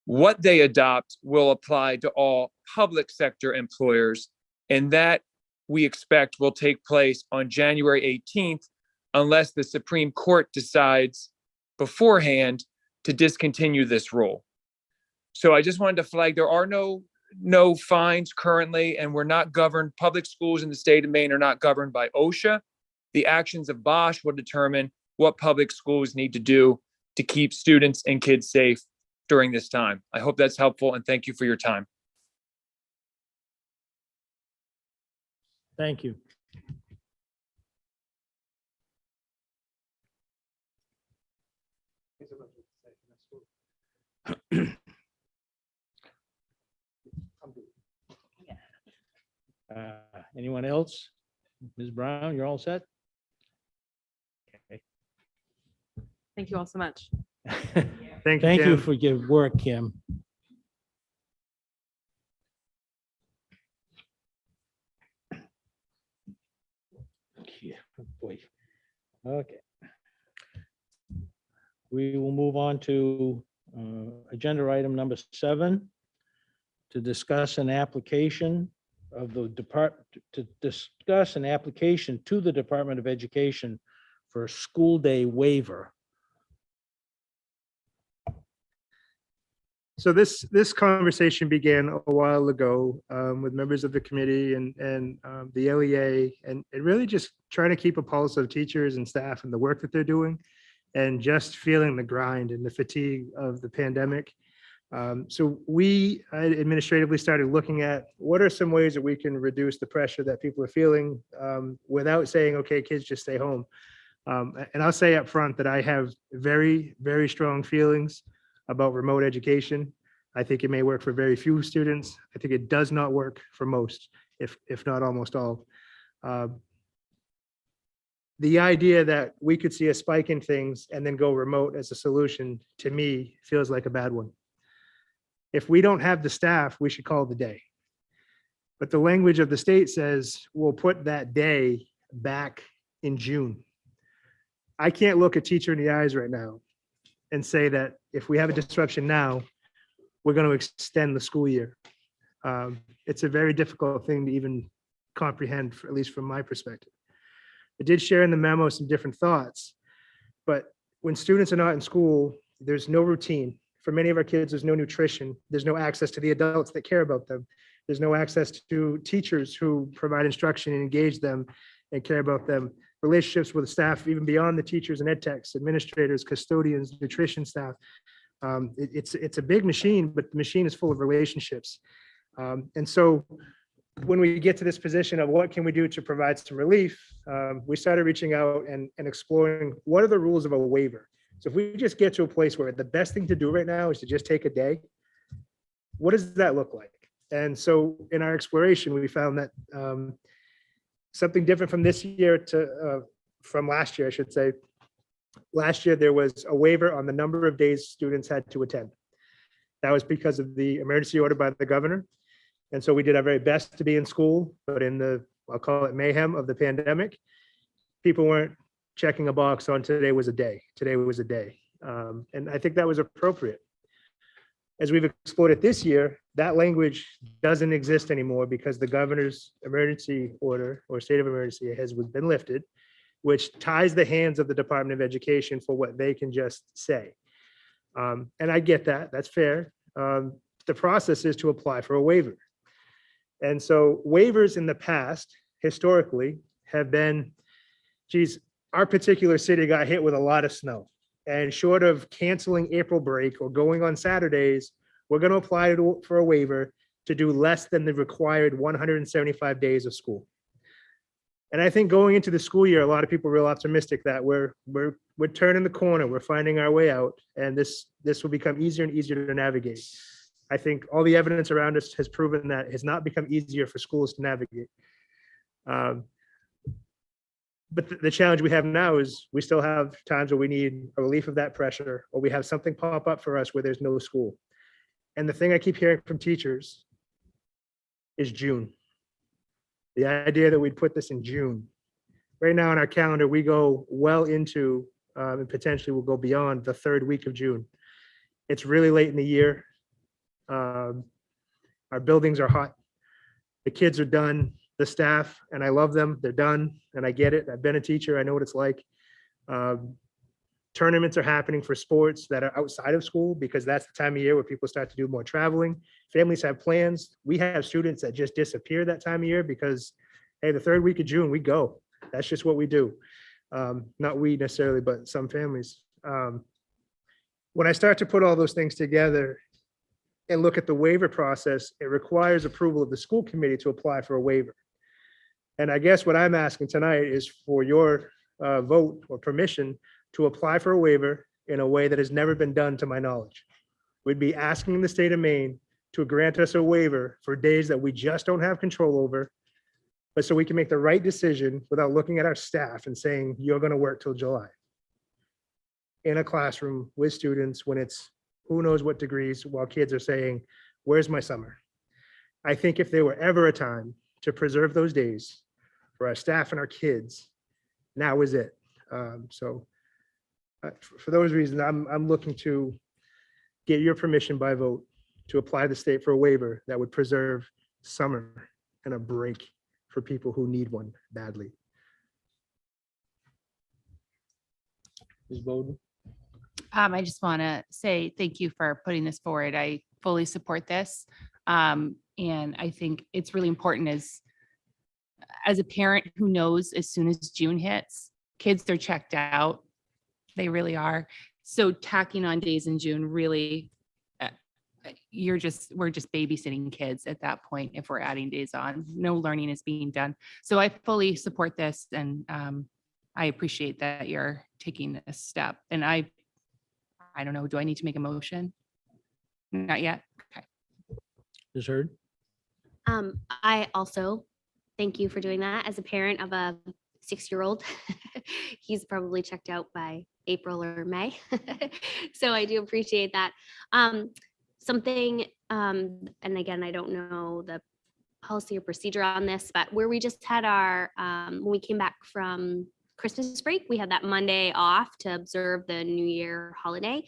what they adopt will apply to all public sector employers. And that we expect will take place on January 18th, unless the Supreme Court decides beforehand to discontinue this rule. So I just wanted to flag, there are no fines currently, and we're not governed, public schools in the state of Maine are not governed by OSHA. The actions of Bosch will determine what public schools need to do to keep students and kids safe during this time. I hope that's helpful, and thank you for your time. Thank you. Anyone else? Ms. Brown, you're all set? Okay. Thank you all so much. Thank Thank you Kim. for your work, Kim. Yeah, boy. Okay. We will move on to agenda item number 7, to discuss an application of the application to the Department of Education for a school day waiver. So this conversation began a while ago with members of the committee and the LEA, and really just trying to keep a pulse of teachers and staff and the work that they're doing, and just feeling the grind and the fatigue of the pandemic. So we administratively started looking at what are some ways that we can reduce the pressure that people are feeling without saying, okay, kids, just stay home. And I'll say up front that I have very, very strong feelings about remote education. I think it may work for very few students. I think it does not work for most, if not almost all. The idea that we could see a spike in things and then go remote as a solution, to me, feels like a bad one. If we don't have the staff, we should call it the day. But the language of the state says we'll put that day back in June. I can't look a teacher in the eyes right now and say that if we have a disruption now, we're going to extend the school year. It's a very difficult thing to even comprehend, at least from my perspective. I did share in the memo some different thoughts, but when students are not in school, there's no routine. For many of our kids, there's no nutrition. There's no access to the adults that care about them. There's no access to teachers who provide instruction and engage them and care about them. Relationships with the staff, even beyond the teachers and ed techs, administrators, custodians, nutrition staff. It's a big machine, but the machine is full of relationships. And so when we get to this position of what can we do to provide some relief, we started reaching out and exploring what are the rules of a waiver. So if we just get to a place where the best thing to do right now is to just take a day, what does that look like? And so in our exploration, we found that something different from this year to from last year, I should say. Last year, there was a waiver on the number of days students had to attend. That was because of the emergency order by the governor. And so we did our very best to be in school, but in the, I'll call it mayhem of the pandemic, people weren't checking a box on today was a day. Today was a day. And I think that was appropriate. As we've explored it this year, that language doesn't exist anymore because the governor's emergency order or state of emergency has been lifted, which ties the hands of the Department of Education for what they can just say. And I get that, that's fair. The process is to apply for a waiver. And so waivers in the past, historically, have been, geez, our particular city got hit with a lot of snow. And short of canceling April break or going on Saturdays, we're going to apply for a waiver to do less than the required 175 days of school. And I think going into the school year, a lot of people are real optimistic that we're turning the corner, we're finding our way out, and this will become easier and easier to navigate. I think all the evidence around us has proven that it has not become easier for schools to navigate. But the challenge we have now is we still have times where we need a relief of that pressure, or we have something pop up for us where there's no school. And the thing I keep hearing from teachers is June. The idea that we'd put this in June. Right now on our calendar, we go well into, and potentially we'll go beyond the third week of June. It's really late in the year. Our buildings are hot. The kids are done. The staff, and I love them, they're done, and I get it. I've been a teacher, I know what it's like. Tournaments are happening for sports that are outside of school because that's the time of year where people start to do more traveling. Families have plans. We have students that just disappear that time of year because, hey, the third week of June, we go. That's just what we do. Not we necessarily, but some families. When I start to put all those things together and look at the waiver process, it requires approval of the school committee to apply for a waiver. And I guess what I'm asking tonight is for your vote or permission to apply for a waiver in a way that has never been done to my knowledge. We'd be asking the state of Maine to grant us a waiver for days that we just don't have control over, but so we can make the right decision without looking at our staff and saying, you're going to work till July. In a classroom with students when it's who knows what degrees, while kids are saying, where's my summer? I think if there were ever a time to preserve those days for our staff and our kids, now is it. For those reasons, I'm looking to get your permission by vote to apply to the state for a waiver that would preserve summer and a break for people who need one badly. Ms. Bowden? I just want to say thank you for putting this forward. I fully support this. And I think it's really important as a parent who knows as soon as June hits, kids are checked out. They really are. So tacking on days in June, really, we're just babysitting kids at that point if we're adding days on. No learning is being done. So I fully support this, and I appreciate that you're taking this step. And I don't know, do I need to make a motion? Not yet. Okay. Is heard. I also thank you for doing that. As a parent of a 6-year-old, he's probably checked out by April or May. So I do appreciate that. Something, and again, I don't know the policy or procedure on this, but where we just had our, when we came back from Christmas break, we had that Monday off to observe the New Year holiday.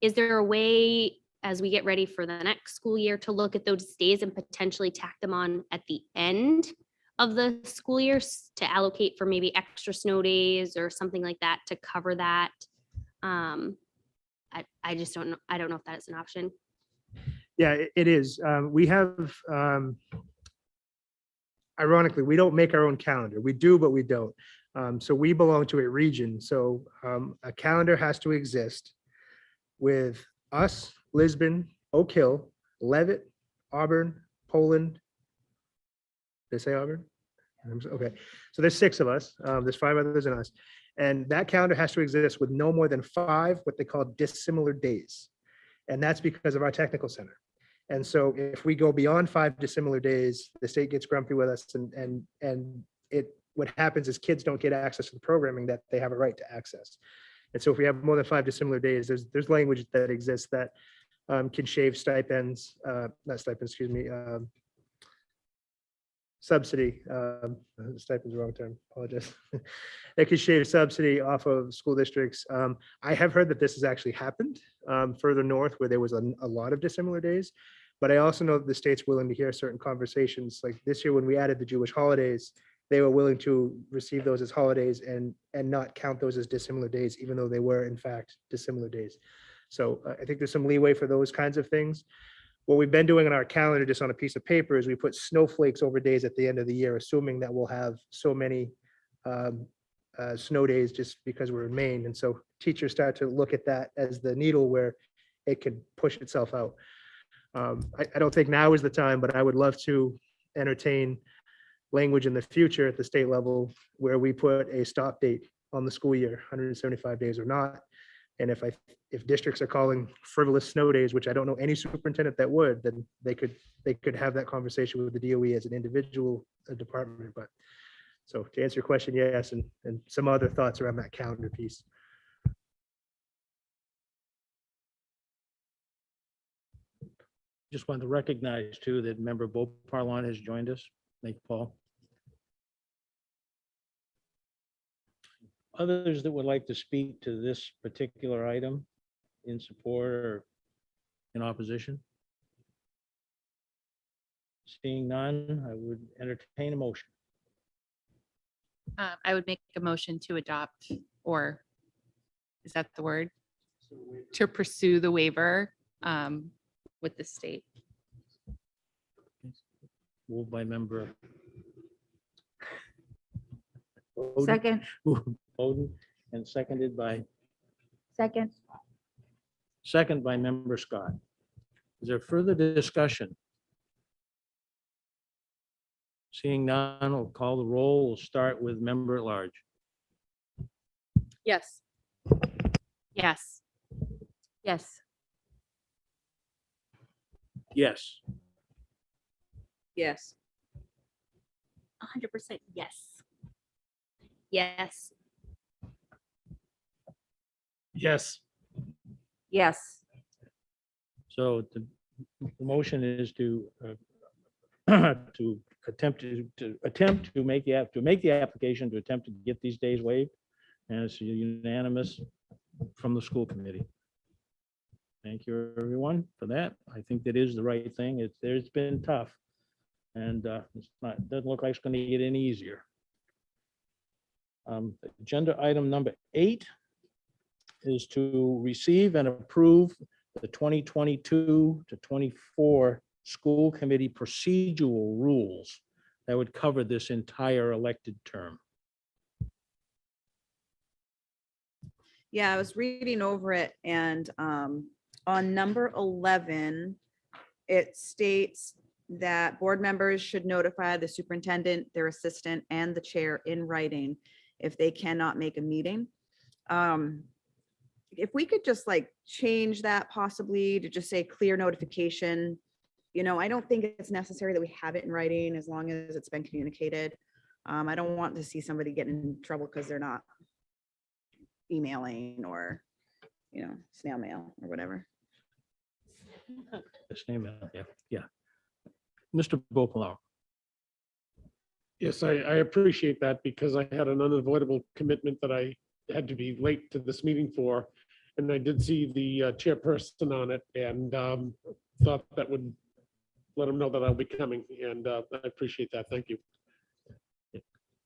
Is there a way, as we get ready for the next school year, to look at those days and potentially tack them on at the end of the school year to allocate for maybe extra snow days or something like that to cover that? I just don't know. I don't know if that is an option. Yeah, it is. We have, ironically, we don't make our own calendar. We do, but we don't. So we belong to a region. So a calendar has to exist with us, Lisbon, Oak Hill, Leavitt, Auburn, Poland. Did I say Auburn? Okay, so there's 6 of us. There's 5 others than us. And that calendar has to exist with no more than 5 what they call dissimilar days. And that's because of our technical center. And so if we go beyond 5 dissimilar days, the state gets grumpy with us, and what happens is kids don't get access to the programming that they have a right to access. And so if we have more than 5 dissimilar days, there's language that exists that can shave stipends, not stipends, excuse me, subsidy. Stipends the wrong term, apologize. It could shave subsidy off of school districts. I have heard that this has actually happened further north where there was a lot of dissimilar days. But I also know that the state's willing to hear certain conversations. Like this year when we added the Jewish holidays, they were willing to receive those as holidays and not count those as dissimilar days, even though they were in fact dissimilar days. So I think there's some leeway for those kinds of things. what we've been doing in our calendar, just on a piece of paper, is we put snowflakes over days at the end of the year, assuming that we'll have so many snow days just because we're in Maine. And so teachers start to look at that as the needle where it could push itself out. I don't think now is the time, but I would love to entertain language in the future at the state level where we put a stop date on the school year, 175 days or not. And if districts are calling frivolous snow days, which I don't know any superintendent that would, then they could have that conversation with the DOE as an individual department. But so to answer your question, yes, and some other thoughts around that calendar piece. Just wanted to recognize too that member Bo Parlon has joined us. Thank you, Paul. Others that would like to speak to this particular item in support or in opposition? Seeing none, I would entertain a motion. I would make a motion to adopt, or is that the word? To pursue the waiver with the state. Moved by member Second, Bowden and seconded by second, member Scott. Is there further discussion? Seeing none, we'll call the roll. We'll start with member at large. Yes. Yes. Yes. Yes. Yes. 100% yes. Yes. Yes. yes, So the motion is to to attempt to make the application to attempt to get these days waived, and it's unanimous from the school committee. Thank you, everyone, for that. I think that is the right thing. It's been tough, and doesn't look like it's going to get any easier. Agenda item number 8 is to receive and approve the 2022 to 24 school committee procedural rules that would cover this entire elected term. Yeah, I was reading over it, and on number 11, it states that board members should notify the superintendent, their assistant, and the chair in writing if they cannot make a meeting. If we could just like change that possibly to just say clear notification. I don't think it's necessary that we have it in writing as long as it's been communicated. I don't want to see somebody get in trouble because they're not emailing or, snail mail or whatever. This name, yeah. Mr. Bopalow. Yes, I appreciate that because I had an unavoidable commitment that I had to be late to this meeting for. And I did see the chairperson on it and thought that would let them know that I'll be coming. And I appreciate that. Thank you.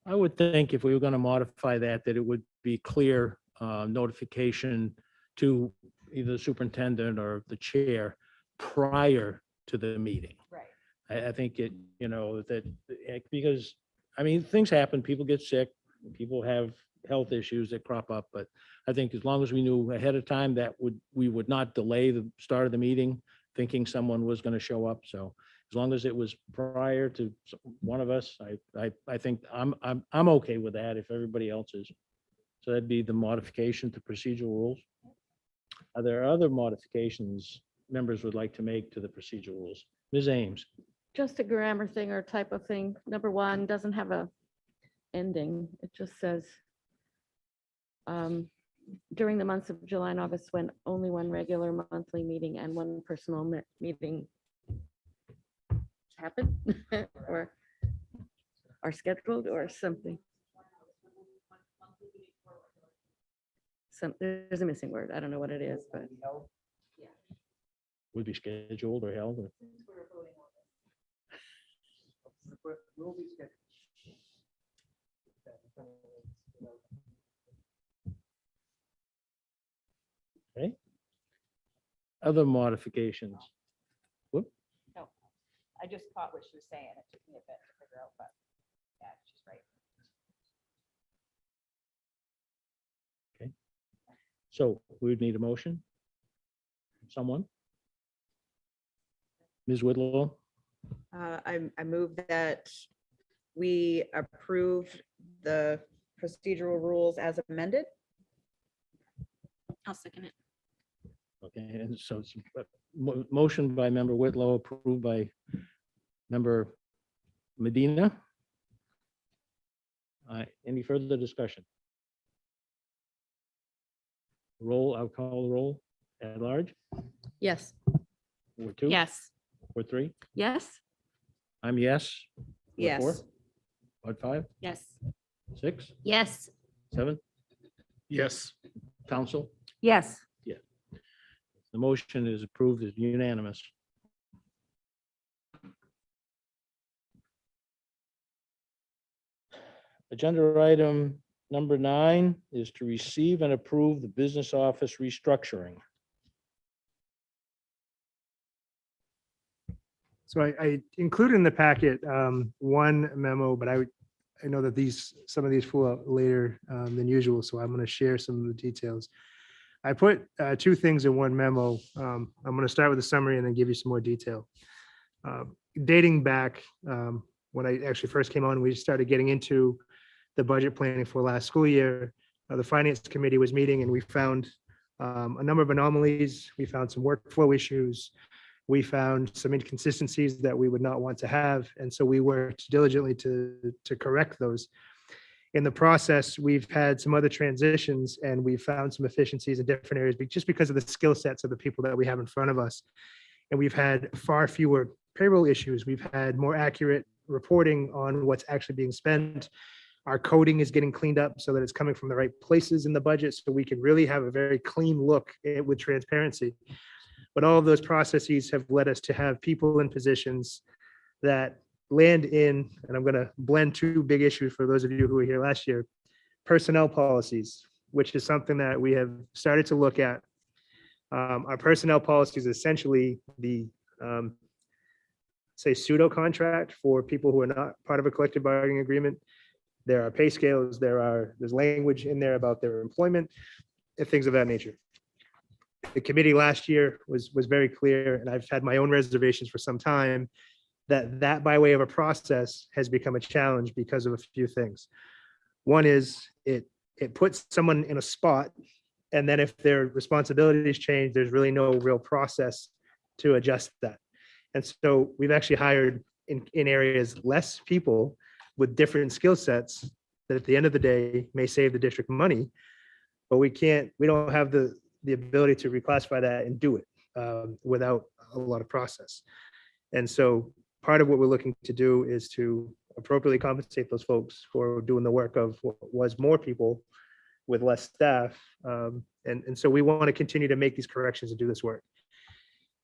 I would think if we were going to modify that it would be clear notification to either the superintendent or the chair prior to the meeting. Right. I think because, things happen, people get sick, people have health issues that crop up, but I think as long as we knew ahead of time we would not delay the start of the meeting thinking someone was going to show up. So as long as it was prior to one of us, I think I'm okay with that if everybody else is. So that'd be the modification to procedural rules. Are there other modifications members would like to make to the procedural rules? Ms. Ames. Just a grammar thing or type of thing. Number 1 doesn't have a ending. It just says during the months of July and August when only one regular monthly meeting and one personal meeting happen or are scheduled or something. There's a missing word. I don't know what it is, but Would be scheduled or held. Okay. Other modifications. Whoop. I just caught what she was saying. It took me a bit to figure out, but yeah, she's right. So we would need a motion. Someone? Ms. Whitlow, I move that we approve the procedural rules as amended. I'll second it. okay, and so it's a motion by member Whitlow, approved by member Medina. Any further discussion? Roll, I'll call the roll at large. Yes. Ward 2? Yes. Ward 3? Yes, I'm yes. Ward 4? Yes. Ward 5? Yes. 6? Yes. 7? Yes. Council? Yes, The motion is approved as unanimous. Agenda item number 9 is to receive and approve the business office restructuring. So I included in the packet one memo, but I know that some of these flew out later than usual, so I'm going to share some of the details. I put two things in one memo. I'm going to start with a summary and then give you some more detail. Dating back when I actually first came on, we started getting into the budget planning for last school year. The finance committee was meeting and we found a number of anomalies. We found some workflow issues. We found some inconsistencies that we would not want to have. And so we worked diligently to correct those. In the process, we've had some other transitions and we've found some efficiencies in different areas just because of the skill sets of the people that we have in front of us. And we've had far fewer payroll issues. We've had more accurate reporting on what's actually being spent. Our coding is getting cleaned up so that it's coming from the right places in the budget so we can really have a very clean look with transparency. But all of those processes have led us to have people in positions that land in, and I'm going to blend two big issues for those of you who were here last year, personnel policies, which is something that we have started to look at. Our personnel policies is essentially the, say, pseudo contract for people who are not part of a collective bargaining agreement. There are pay scales, there's language in there about their employment and things of that nature. The committee last year was very clear, and I've had my own reservations for some time, that by way of a process has become a challenge because of a few things. One is it puts someone in a spot, and then if their responsibilities change, there's really no real process to adjust that. And so we've actually hired in areas less people with different skill sets that at the end of the day may save the district money, but we don't have the ability to reclassify that and do it without a lot of process. And so part of what we're looking to do is to appropriately compensate those folks for doing the work of what was more people with less staff. And so we want to continue to make these corrections and do this work.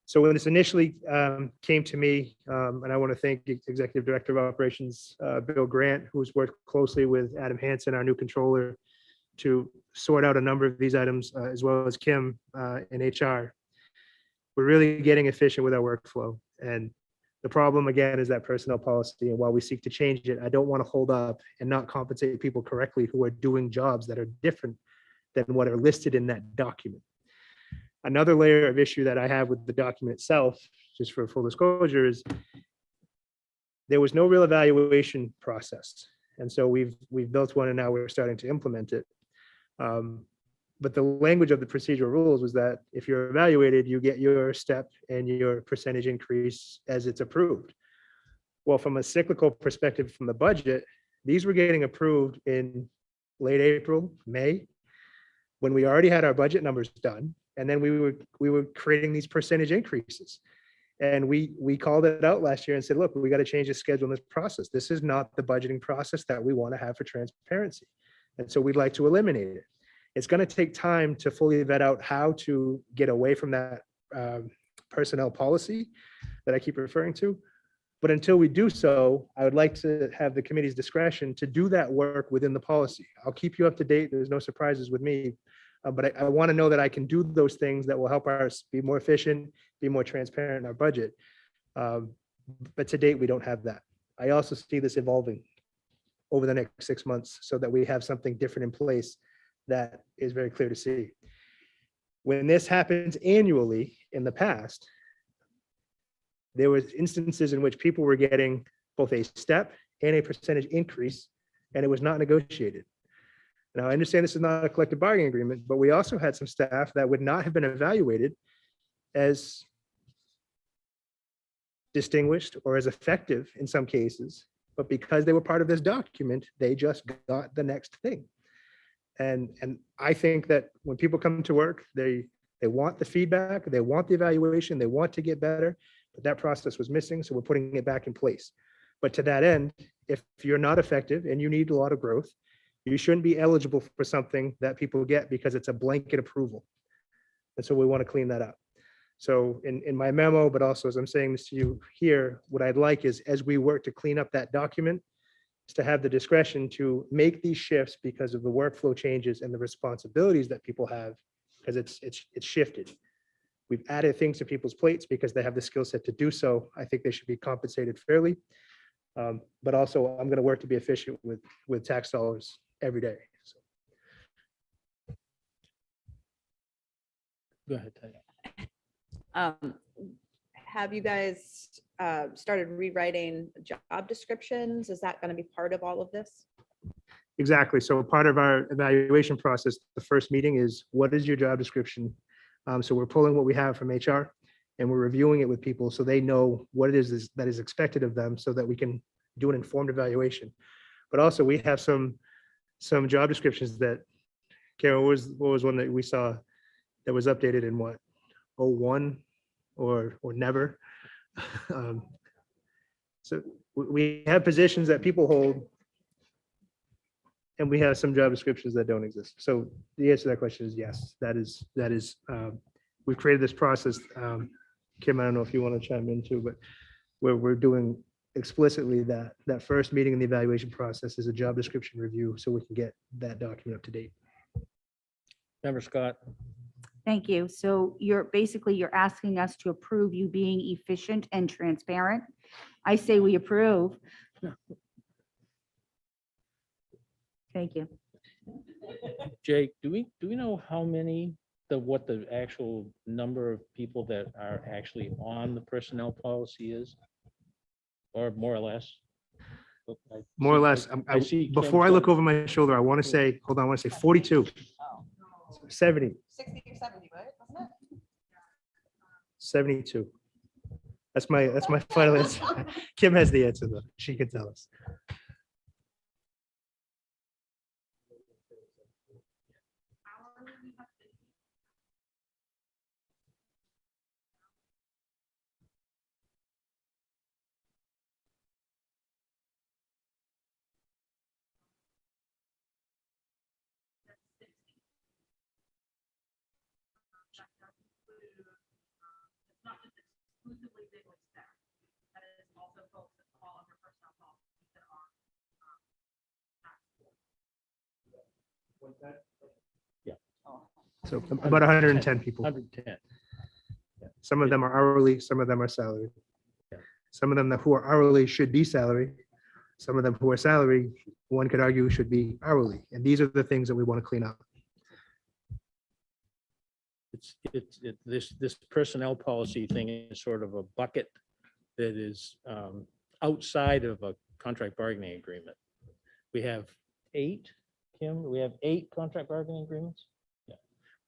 So when this initially came to me, and I want to thank the Executive Director of Operations, Bill Grant, who's worked closely with Adam Hansen, our new controller, to sort out a number of these items, as well as Kim in HR. We're really getting efficient with our workflow. And the problem, again, is that personnel policy. And while we seek to change it, I don't want to hold up and not compensate people correctly who are doing jobs that are different than what are listed in that document. Another layer of issue that I have with the document itself, just for full disclosure, is there was no real evaluation process. And so we've built one and now we're starting to implement it. But the language of the procedural rules was that if you're evaluated, you get your step and your percentage increase as it's approved. Well, from a cyclical perspective from the budget, these were getting approved in late April, May, when we already had our budget numbers done. And then we were creating these percentage increases. And we called it out last year and said, look, we got to change the schedule in this process. This is not the budgeting process that we want to have for transparency. And so we'd like to eliminate it. It's going to take time to fully vet out how to get away from that personnel policy that I keep referring to. But until we do so, I would like to have the committee's discretion to do that work within the policy. I'll keep you up to date. There's no surprises with me. But I want to know that I can do those things that will help us be more efficient, be more transparent in our budget. But to date, we don't have that. I also see this evolving over the next 6 months so that we have something different in place that is very clear to see. When this happens annually in the past, there was instances in which people were getting both a step and a percentage increase, and it was not negotiated. Now, I understand this is not a collective bargaining agreement, but we also had some staff that would not have been evaluated as distinguished or as effective in some cases, but because they were part of this document, they just got the next thing. And I think that when people come to work, they want the feedback, they want the evaluation, they want to get better, but that process was missing, so we're putting it back in place. But to that end, if you're not effective and you need a lot of growth, you shouldn't be eligible for something that people get because it's a blanket approval. And so we want to clean that up. So in my memo, but also as I'm saying this to you here, what I'd like is as we work to clean up that document, is to have the discretion to make these shifts because of the workflow changes and the responsibilities that people have, because it's shifted. We've added things to people's plates because they have the skill set to do so. I think they should be compensated fairly. But also I'm going to work to be efficient with tax dollars every day. So. Go ahead, Tanya. Have you guys started rewriting job descriptions? Is that going to be part of all of this? Exactly. So part of our evaluation process, the first meeting is what is your job description? So we're pulling what we have from HR and we're reviewing it with people so they know what it is that is expected of them so that we can do an informed evaluation. But also we have some job descriptions that, Karen, what was one that we saw that was updated in what, 01 or never? So we have positions that people hold and we have some job descriptions that don't exist. So the answer to that question is yes, that is, we've created this process. Kim, I don't know if you want to chime in too, but we're doing explicitly that first meeting in the evaluation process is a job description review so we can get that document up to date. Member Scott. Thank you. So you're asking us to approve you being efficient and transparent. I say we approve. Thank you. Jake, do we know how many, what the actual number of people that are actually on the personnel policy is? Or more or less? More or less, I see before I look over my shoulder, I want to say, hold on, I want to say 42, 70. 60 or 70, right? Wasn't it? 72. That's my final answer. Kim has the answer though. She can tell us. Yeah. So about 110 people. 110. Some of them are hourly, some of them are salary. Yeah. Some of them who are hourly should be salary. Some of them who are salary, one could argue should be hourly. And these are the things that we want to clean up. This personnel policy thing is sort of a bucket that is outside of a contract bargaining agreement. We have 8, Kim, we have 8 contract bargaining agreements. Yeah,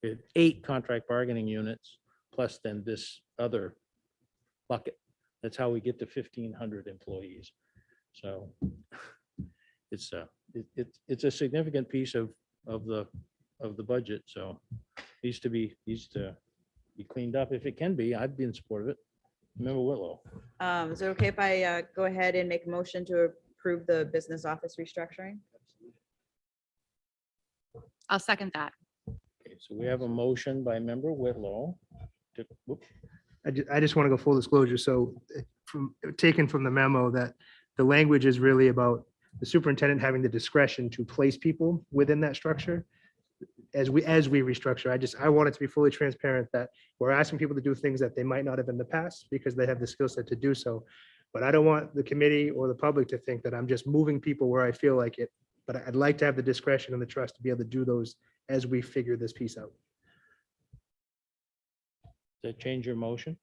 we have 8 contract bargaining units plus then this other bucket. That's how we get to 1,500 employees. So it's a significant piece of the budget. So needs to be cleaned up if it can be. I'd be in support of it. Member Whitlow. Is it okay if I go ahead and make a motion to approve the business office restructuring? I'll second that. Okay, so we have a motion by Member Whitlow. Whoop. I just want to go full disclosure. So taken from the memo that the language is really about the superintendent having the discretion to place people within that structure. As we restructure, I want it to be fully transparent that we're asking people to do things that they might not have in the past because they have the skill set to do so. But I don't want the committee or the public to think that I'm just moving people where I feel like it. But I'd like to have the discretion and the trust to be able to do those as we figure this piece out. To change your motion?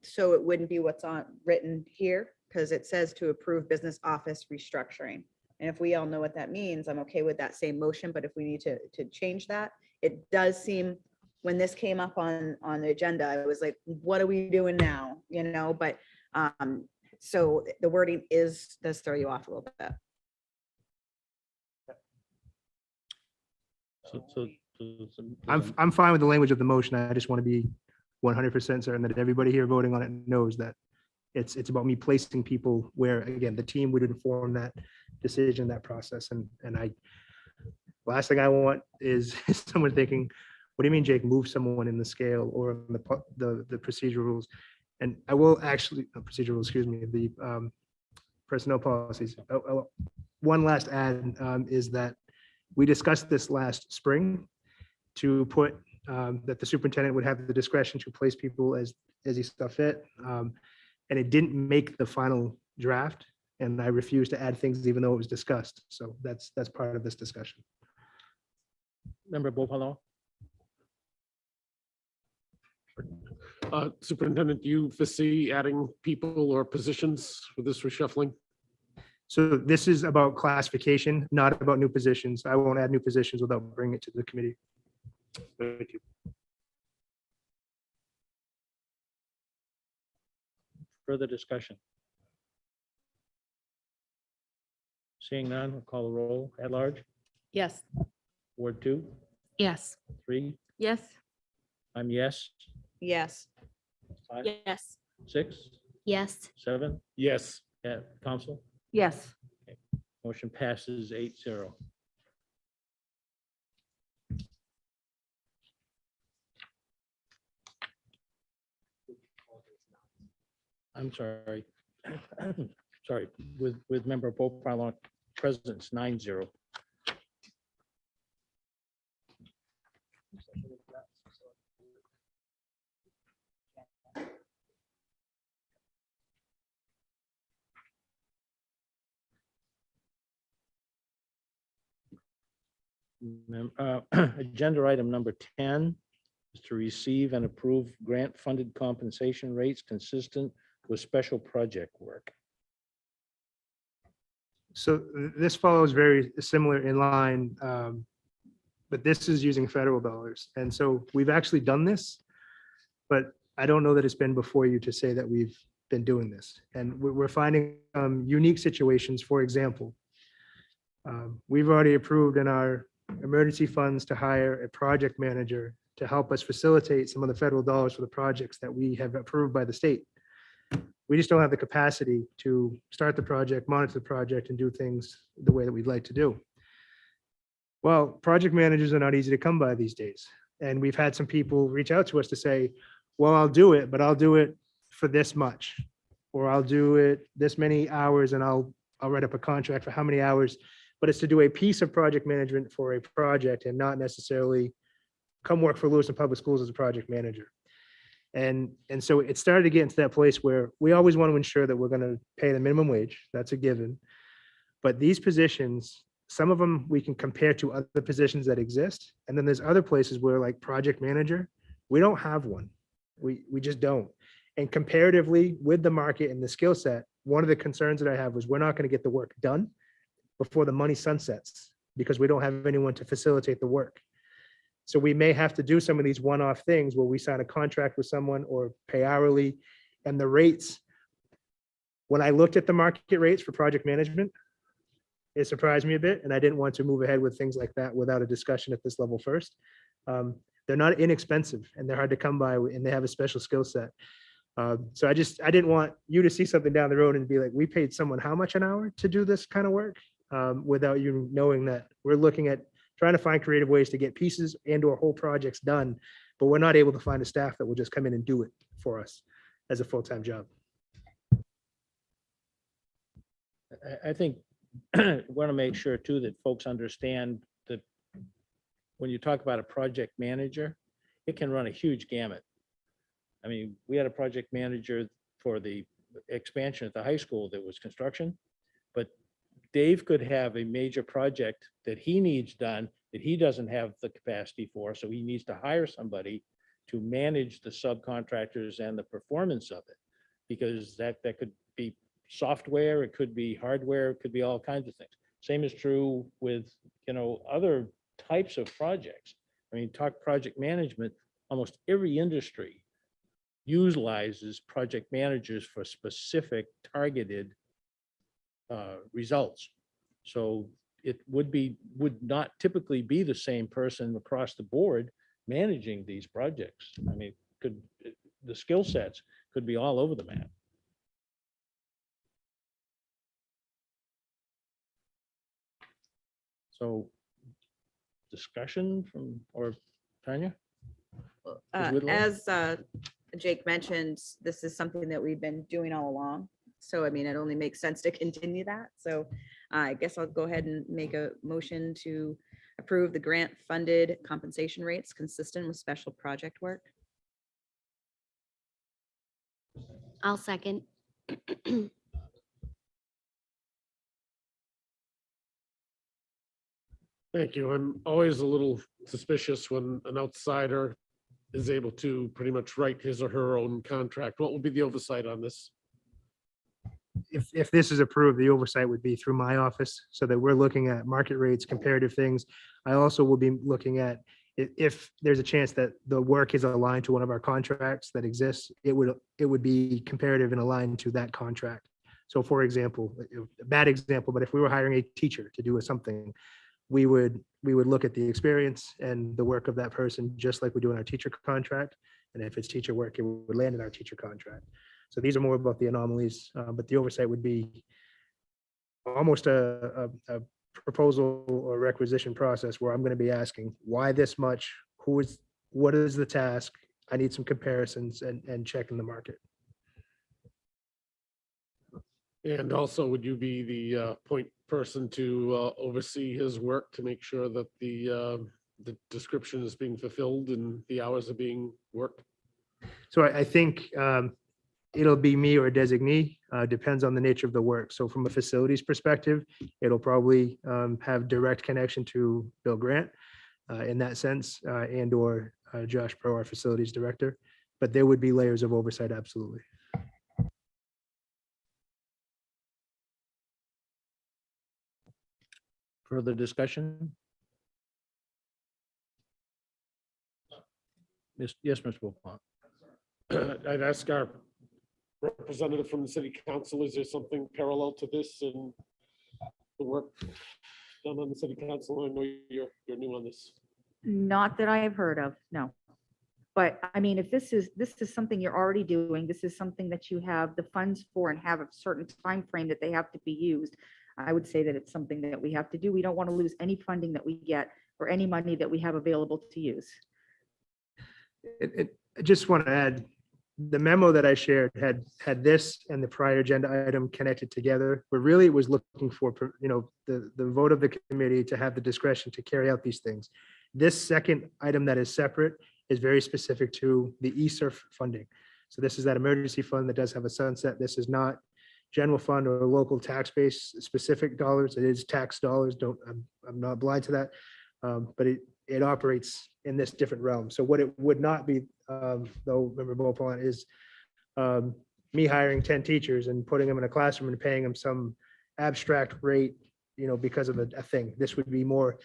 So it wouldn't be what's on written here, because it says to approve business office restructuring. And if we all know what that means, I'm okay with that same motion, but if we need to change that, it does seem, when this came up on the agenda, I was like, what are we doing now? You know, but so the wording does throw you off a little bit. I'm fine with the language of the motion. I just want to be 100% certain that everybody here voting on it knows that it's about me placing people where, again, the team would inform that decision, that process. And last thing I want is someone thinking, what do you mean, Jake, move someone in the scale or the procedural rules? And I will actually, procedural rules, excuse me, the personnel policies. One last add is that we discussed this last spring to put that the superintendent would have the discretion to place people as he saw fit. And it didn't make the final draft, and I refused to add things even though it was discussed. So that's part of this discussion. Member Bopalo? Superintendent, do you foresee adding people or positions with this reshuffling? So this is about classification, not about new positions. I won't add new positions without bringing it to the committee. Thank you. Further discussion? Seeing none, we'll call the roll. At large? Yes. Ward 2, Yes. 3, Yes. I'm yes. Yes. 5, Yes. 6, Yes. 7, Yes. council? Yes. Motion passes 8-0. I'm sorry. Sorry, with member Bopalo presence 9-0. Agenda item number 10 is to receive and approve grant-funded compensation rates consistent with special project work. So this follows very similar in line, but this is using federal dollars. And so we've actually done this, but I don't know that it's been before you to say that we've been doing this. And we're finding unique situations. For example, we've already approved in our emergency funds to hire a project manager to help us facilitate some of the federal dollars for the projects that we have approved by the state. We just don't have the capacity to start the project, monitor the project, and do things the way that we'd like to do. Well, project managers are not easy to come by these days. And we've had some people reach out to us to say, well, I'll do it, but I'll do it for this much, or I'll do it this many hours and I'll write up a contract for how many hours, but it's to do a piece of project management for a project and not necessarily come work for Lewiston Public Schools as a project manager. And so it started to get into that place where we always want to ensure that we're going to pay the minimum wage. That's a given. But these positions, some of them we can compare to other positions that exist. And then there's other places where, like project manager, we don't have one. We just don't. And comparatively with the market and the skill set, one of the concerns that I have was we're not going to get the work done before the money sunsets because we don't have anyone to facilitate the work. So we may have to do some of these one-off things where we sign a contract with someone or pay hourly. And the rates, when I looked at the market rates for project management, it surprised me a bit. And I didn't want to move ahead with things like that without a discussion at this level first. They're not inexpensive and they're hard to come by and they have a special skill set. So I didn't want you to see something down the road and be like, we paid someone how much an hour to do this kind of work without you knowing that we're looking at trying to find creative ways to get pieces and or whole projects done, but we're not able to find a staff that will just come in and do it for us as a full-time job. I think want to make sure too that folks understand that when you talk about a project manager, it can run a huge gamut. I mean, we had a project manager for the expansion at the high school, there was construction. But Dave could have a major project that he needs done that he doesn't have the capacity for, so he needs to hire somebody to manage the subcontractors and the performance of it. Because that could be software, it could be hardware, it could be all kinds of things. Same is true with, other types of projects. I mean, talk project management, almost every industry utilizes project managers for specific targeted results. So it would not typically be the same person across the board managing these projects. I mean, the skill sets could be all over the map. So discussion or Tanya? Whitlow? As Jake mentioned, this is something that we've been doing all along. So, I mean, it only makes sense to continue that. So I guess I'll go ahead and make a motion to approve the grant funded compensation rates consistent with special project work. I'll second. Thank you. I'm always a little suspicious when an outsider is able to pretty much write his or her own contract. What will be the oversight on this? If this is approved, the oversight would be through my office so that we're looking at market rates, comparative things. I also will be looking at if there's a chance that the work is aligned to one of our contracts that exists, it would be comparative and aligned to that contract. So for example, a bad example, but if we were hiring a teacher to do something, we would look at the experience and the work of that person, just like we do in our teacher contract. And if it's teacher work, it would land in our teacher contract. So these are more about the anomalies, but the oversight would be almost a proposal or requisition process where I'm going to be asking why this much, what is the task? I need some comparisons and checking the market. And also, would you be the point person to oversee his work to make sure that the description is being fulfilled and the hours are being worked? So I think it'll be me or a designee, depends on the nature of the work. So from a facilities perspective, it'll probably have direct connection to Bill Grant in that sense, and or Josh Pro, our facilities director. But there would be layers of oversight, absolutely. Further discussion? Yes, Mr. Wilpont. I'd ask our representative from the city council, is there something parallel to this in the work done on the city council? I know you're new on this. Not that I have heard of, no. But I mean, if this is something you're already doing, this is something that you have the funds for and have a certain time frame that they have to be used, I would say that it's something that we have to do. We don't want to lose any funding that we get or any money that we have available to use. I just want to add, the memo that I shared had this and the prior agenda item connected together, but really it was looking for, the vote of the committee to have the discretion to carry out these things. This second item that is separate is very specific to the ESSER funding. So this is that emergency fund that does have a sunset. This is not general fund or local tax base specific dollars. It is tax dollars. I'm not blind to that, but it operates in this different realm. So what it would not be, though, remember, Beaupont, is me hiring 10 teachers and putting them in a classroom and paying them some abstract rate, because of a thing. This would be more,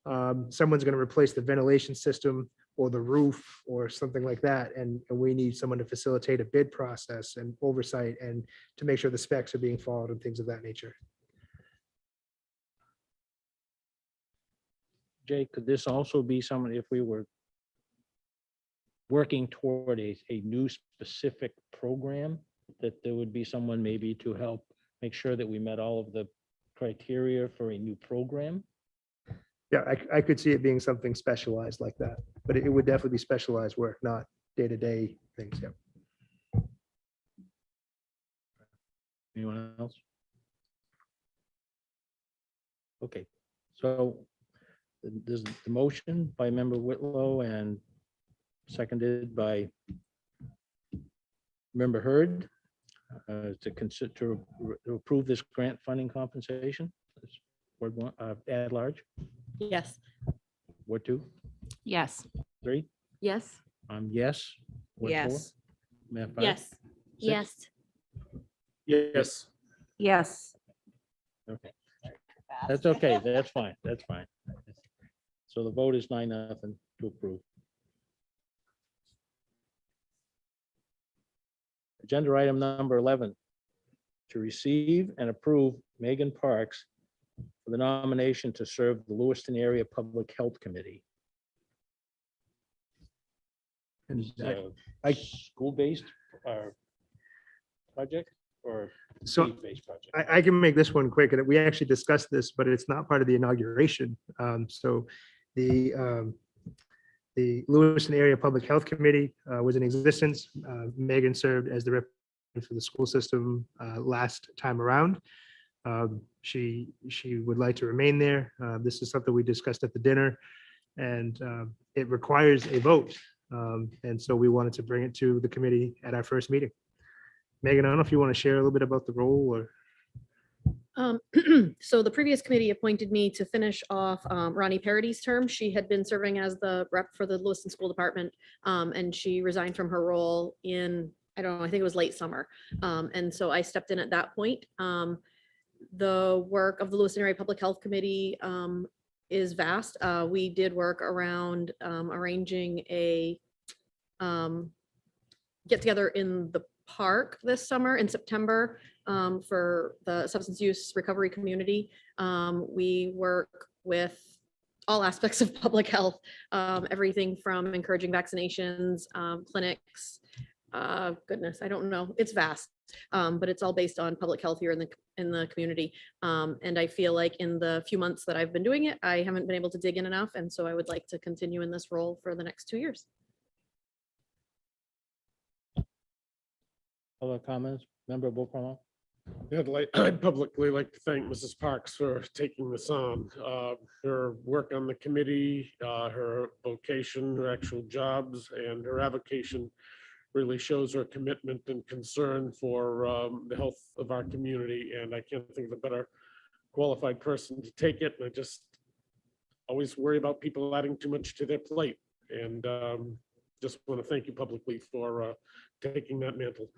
someone's going to replace the ventilation system or the roof or something like that. And we need someone to facilitate a bid process and oversight and to make sure the specs are being followed and things of that nature. Jay, could this also be someone, if we were working toward a new specific program, that there would be someone maybe to help make sure that we met all of the criteria for a new program? Yeah, I could see it being something specialized like that, but it would definitely be specialized work, not day-to-day things. Yeah. Anyone else? Okay, so there's the motion by Member Whitlow and seconded by Member Hurd. to consider, to approve this grant funding compensation? That's Ward one, at large, Yes. Ward two, Yes. three, Yes. yes. Ward four, Yes. Mayor five, Yes. six? Yes. Yes. Yes. Okay. That's okay, that's fine, that's fine. So the vote is 9-0 to approve. Agenda item number 11, to receive and approve Megan Parks for the nomination to serve the Lewiston Area Public Health Committee. And Is this a school-based project or So state-based project? I can make this one quick, and we actually discussed this, but it's not part of the inauguration. So the Lewiston Area Public Health Committee was in existence. Megan served as the representative for the school system last time around. She would like to remain there. This is something we discussed at the dinner, and it requires a vote. And so we wanted to bring it to the committee at our first meeting. Megan, I don't know if you want to share a little bit about the role or. So the previous committee appointed me to finish off Ronnie Parody's term. She had been serving as the rep for the Lewiston School Department, and she resigned from her role in, I don't know, I think it was late summer. And so I stepped in at that point. The work of the Lewiston Area Public Health Committee is vast. We did work around arranging a get together in the park this summer in September for the substance use recovery community. We work with all aspects of public health, everything from encouraging vaccinations, clinics, goodness, I don't know, it's vast, but it's all based on public health here in the community. And I feel like in the few months that I've been doing it, I haven't been able to dig in enough. And so I would like to continue in this role for the next 2 years. Other comments? Member Buchanan? I'd publicly like to thank Mrs. Parks for taking this on. Her work on the committee, her vocation, her actual jobs, and her avocation really shows her commitment and concern for the health of our community. And I can't think of a better qualified person to take it. And I just always worry about people adding too much to their plate. And just want to thank you publicly for taking that mantle.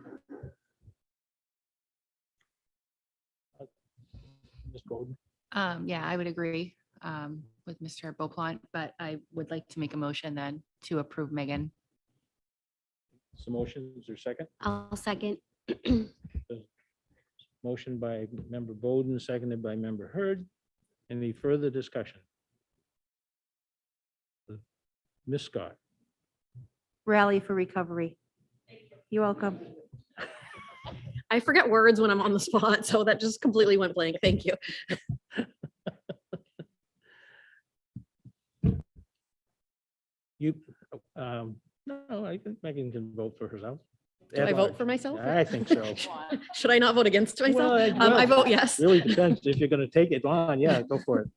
Ms. Golden? Yeah, I would agree with Mr. Beauplant, but I would like to make a motion then to approve Megan. Some motions or second? I'll second. Motion by member Bowden, seconded by member Hurd. Any further discussion? Ms. Scott? Rally for recovery. You're welcome. I forget words when I'm on the spot, so that just completely went blank. Thank you. You, no, I think Megan can vote for herself. Do I vote for myself? I think so. Should I not vote against myself? Well, I vote yes. Really depends if you're gonna take it on. Yeah, go for it.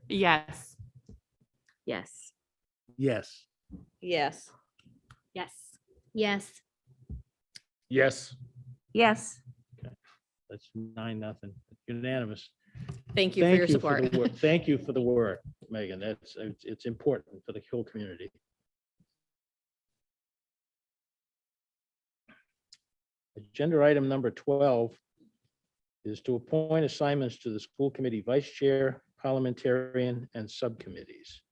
Yes. Yes. Yes. Yes. Yes. Yes. Yes. Yes. That's 9-0. Unanimous. Thank you for your support. the work. Thank you for the work, Megan. It's important for the whole community. Agenda item number 12 is to appoint assignments to the school committee vice chair, parliamentarian, and subcommittees.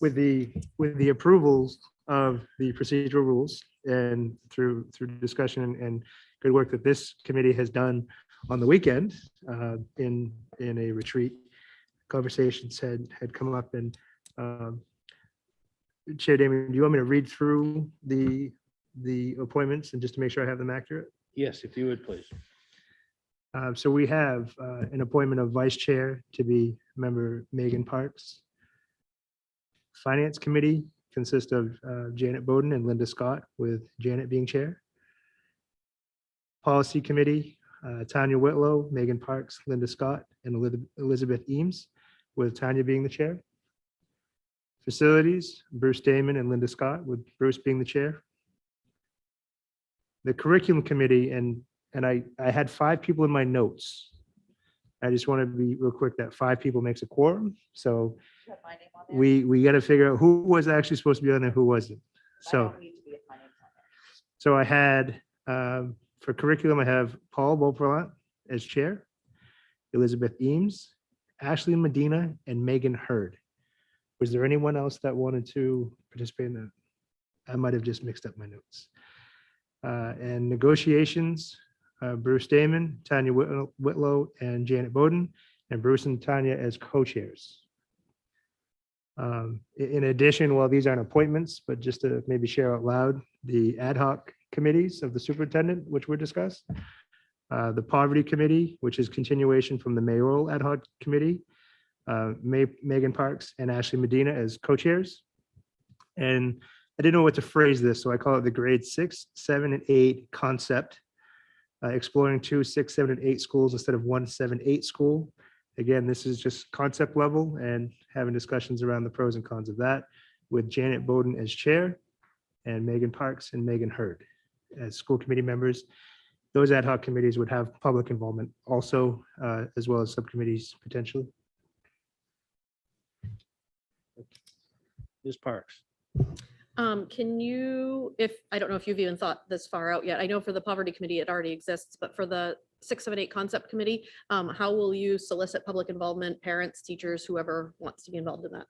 With the approvals of the procedural rules and through discussion and good work that this committee has done on the weekend in a retreat, conversations had come up, and Chair Damon, do you want me to read through the appointments and just to make sure I have them accurate? Yes, if you would, please. So we have an appointment of vice chair to be member Megan Parks. Finance committee consists of Janet Bowden and Linda Scott, with Janet being chair. Policy committee, Tanya Whitlow, Megan Parks, Linda Scott, and Elizabeth Eames, with Tanya being the chair. Facilities, Bruce Damon and Linda Scott, with Bruce being the chair. The Curriculum Committee, and I had 5 people in my notes. I just want to be real quick that 5 people makes a quorum. So we got to figure out who was actually supposed to be on there, who wasn't. So I had, for curriculum, I have Paul Beauplant as chair, Elizabeth Eames, Ashley Medina, and Megan Hurd. Was there anyone else that wanted to participate in that? I might have just mixed up my notes. And negotiations, Bruce Damon, Tanya Whitlow, and Janet Bowden, and Bruce and Tanya as co-chairs. In addition, while these aren't appointments, but just to maybe share out loud, the ad hoc committees of the superintendent, which were discussed, the poverty committee, which is continuation from the mayoral ad hoc committee, Megan Parks and Ashley Medina as co-chairs. And I didn't know what to phrase this, so I call it the grade 6, 7, and 8 concept, exploring 2, 6, 7, and 8 schools instead of 1, 7, 8 school. Again, this is just concept level and having discussions around the pros and cons of that, with Janet Bowden as chair and Megan Parks and Megan Hurd as school committee members. Those ad hoc committees would have public involvement also, as well as subcommittees potentially. Ms. Parks. Can you, I don't know if you've even thought this far out yet. I know for the poverty committee, it already exists, but for the 6, 7, 8 concept committee, how will you solicit public involvement, parents, teachers, whoever wants to be involved in that?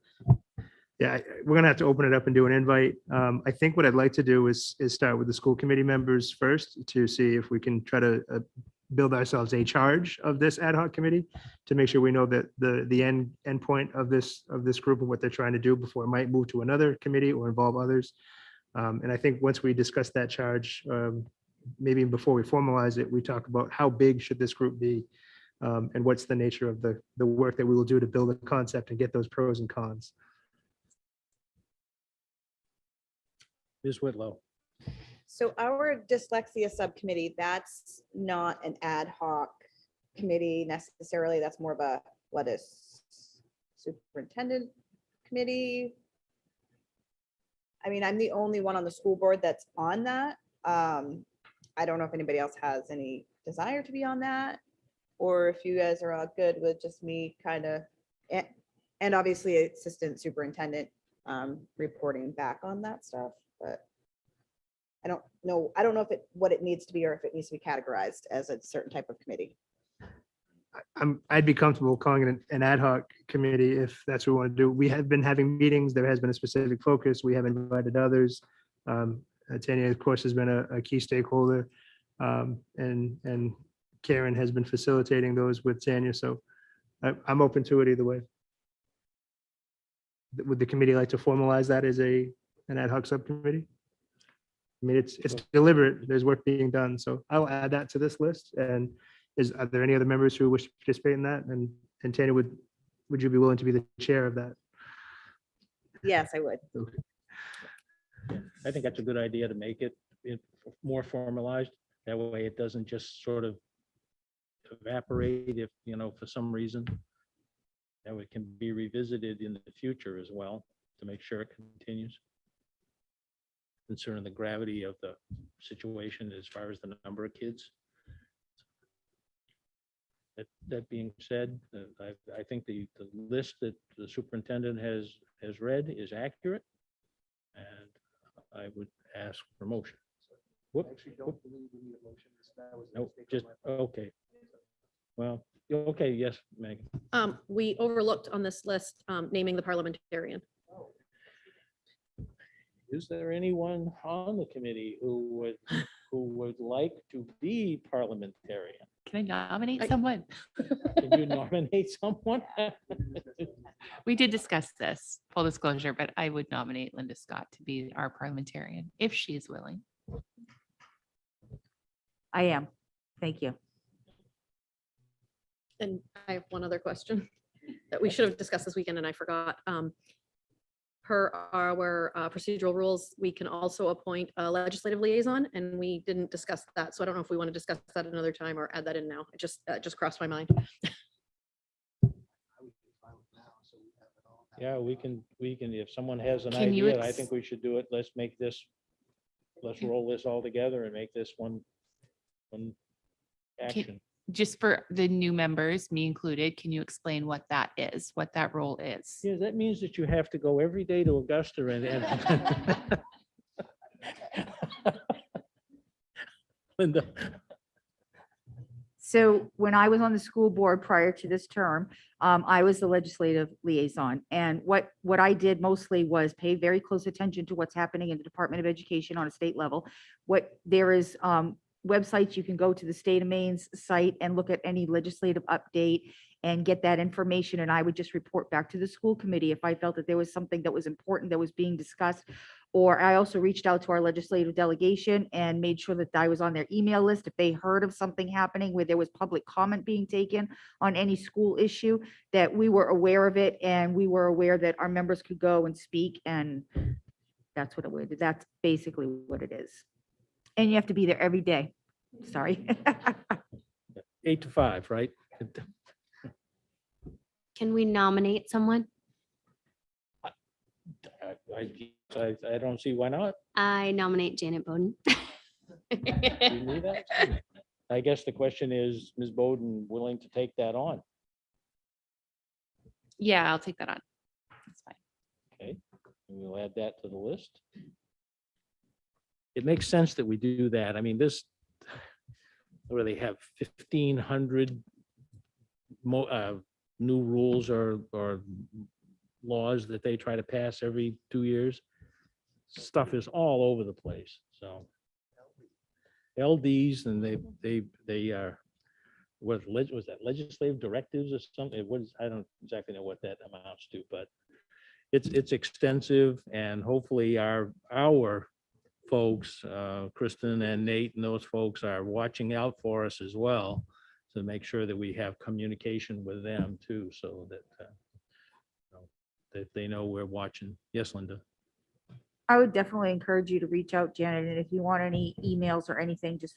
Yeah, we're gonna have to open it up and do an invite. I think what I'd like to do is start with the school committee members first to see if we can try to build ourselves a charge of this ad hoc committee to make sure we know that the end point of this group and what they're trying to do before it might move to another committee or involve others. And I think once we discuss that charge, maybe before we formalize it, we talk about how big should this group be, and what's the nature of the work that we will do to build a concept and get those pros and cons. Ms. Whitlow. So our dyslexia subcommittee, that's not an ad hoc committee necessarily. That's more of a, what is superintendent committee? I mean, I'm the only one on the school board that's on that. I don't know if anybody else has any desire to be on that, or if you guys are all good with just me kind of, and obviously assistant superintendent reporting back on that stuff, but I don't know if what it needs to be, or if it needs to be categorized as a certain type of committee. I'd be comfortable calling it an ad hoc committee if that's what we want to do. We have been having meetings. There has been a specific focus. We have invited others. Tanya, of course, has been a key stakeholder, and Karen has been facilitating those with Tanya. So I'm open to it either way. Would the committee like to formalize that as an ad hoc subcommittee? I mean, it's deliberate. There's work being done. So I'll add that to this list. And are there any other members who wish to participate in that? And Tanya, would you be willing to be the chair of that? Yes, I would. Okay. I think that's a good idea to make it more formalized. That way it doesn't just sort of evaporate if, for some reason. That way it can be revisited in the future as well to make sure it continues. Considering the gravity of the situation as far as the number of kids. That being said, I think the list that the superintendent has read is accurate, and I would ask for motion. Whoop. No, just, okay. Well, okay, yes, Megan. We overlooked on this list, naming the parliamentarian. Is there anyone on the committee who would like to be parliamentarian? Can I nominate someone? Can you nominate someone? We did discuss this, full disclosure, but I would nominate Linda Scott to be our parliamentarian if she is willing. I am. Thank you. And I have one other question that we should have discussed this weekend and I forgot. Per our procedural rules, we can also appoint a legislative liaison, and we didn't discuss that. So I don't know if we want to discuss that another time or add that in now. It just crossed my mind. Yeah, we can, if someone has an Can you idea, I ex- think we should do it. Let's roll this all together and make this one action. Just for the new members, me included, can you explain what that is, what that role is? Yeah, that means that you have to go every day to Augusta and Linda. So when I was on the school board prior to this term, I was the legislative liaison. And what I did mostly was pay very close attention to what's happening in the Department of Education on a state level. There is websites, you can go to the state of Maine's site and look at any legislative update and get that information. And I would just report back to the school committee if I felt that there was something that was important that was being discussed. Or I also reached out to our legislative delegation and made sure that I was on their email list. If they heard of something happening where there was public comment being taken on any school issue, that we were aware of it and we were aware that our members could go and speak. And that's what it would, that's basically what it is. And you have to be there every day. Sorry. 8 to 5, right? Can we nominate someone? I don't see why not. I nominate Janet Bowden. You knew that? I guess the question is, Ms. Bowden willing to take that on? Yeah, I'll take that on. That's fine. Okay, and we'll add that to the list. It makes sense that we do that. I mean, this, where they have 1,500 new rules or laws that they try to pass every 2 years. Stuff is all over the place, so. LDs, and they are, was that legislative directives or something? I don't exactly know what that amounts to, but it's extensive, and hopefully our folks, Kristen and Nate and those folks are watching out for us as well, to make sure that we have communication with them too, so that that they know we're watching. Yes, Linda. I would definitely encourage you to reach out, Janet, and if you want any emails or anything, just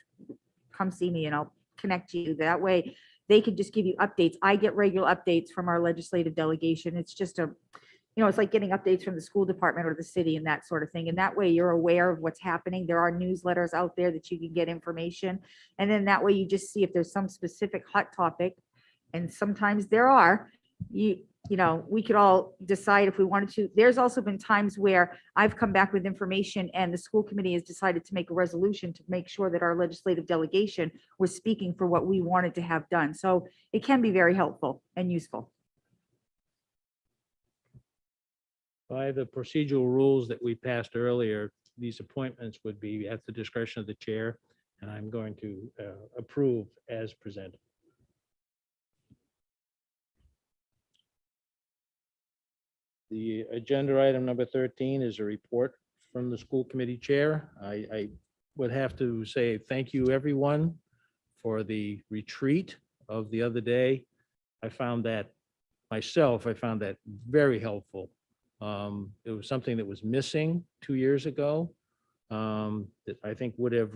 come see me and I'll connect you. That way they could just give you updates. I get regular updates from our legislative delegation. It's just it's like getting updates from the school department or the city and that sort of thing. And that way you're aware of what's happening. There are newsletters out there that you can get information. And then that way you just see if there's some specific hot topic. And sometimes there are, we could all decide if we wanted to. There's also been times where I've come back with information and the school committee has decided to make a resolution to make sure that our legislative delegation was speaking for what we wanted to have done. So it can be very helpful and useful. By the procedural rules that we passed earlier, these appointments would be at the discretion of the chair, and I'm going to approve as presented. The agenda item number 13 is a report from the school committee chair. I would have to say thank you, everyone, for the retreat of the other day. I found that very helpful. It was something that was missing 2 years ago, that I think would have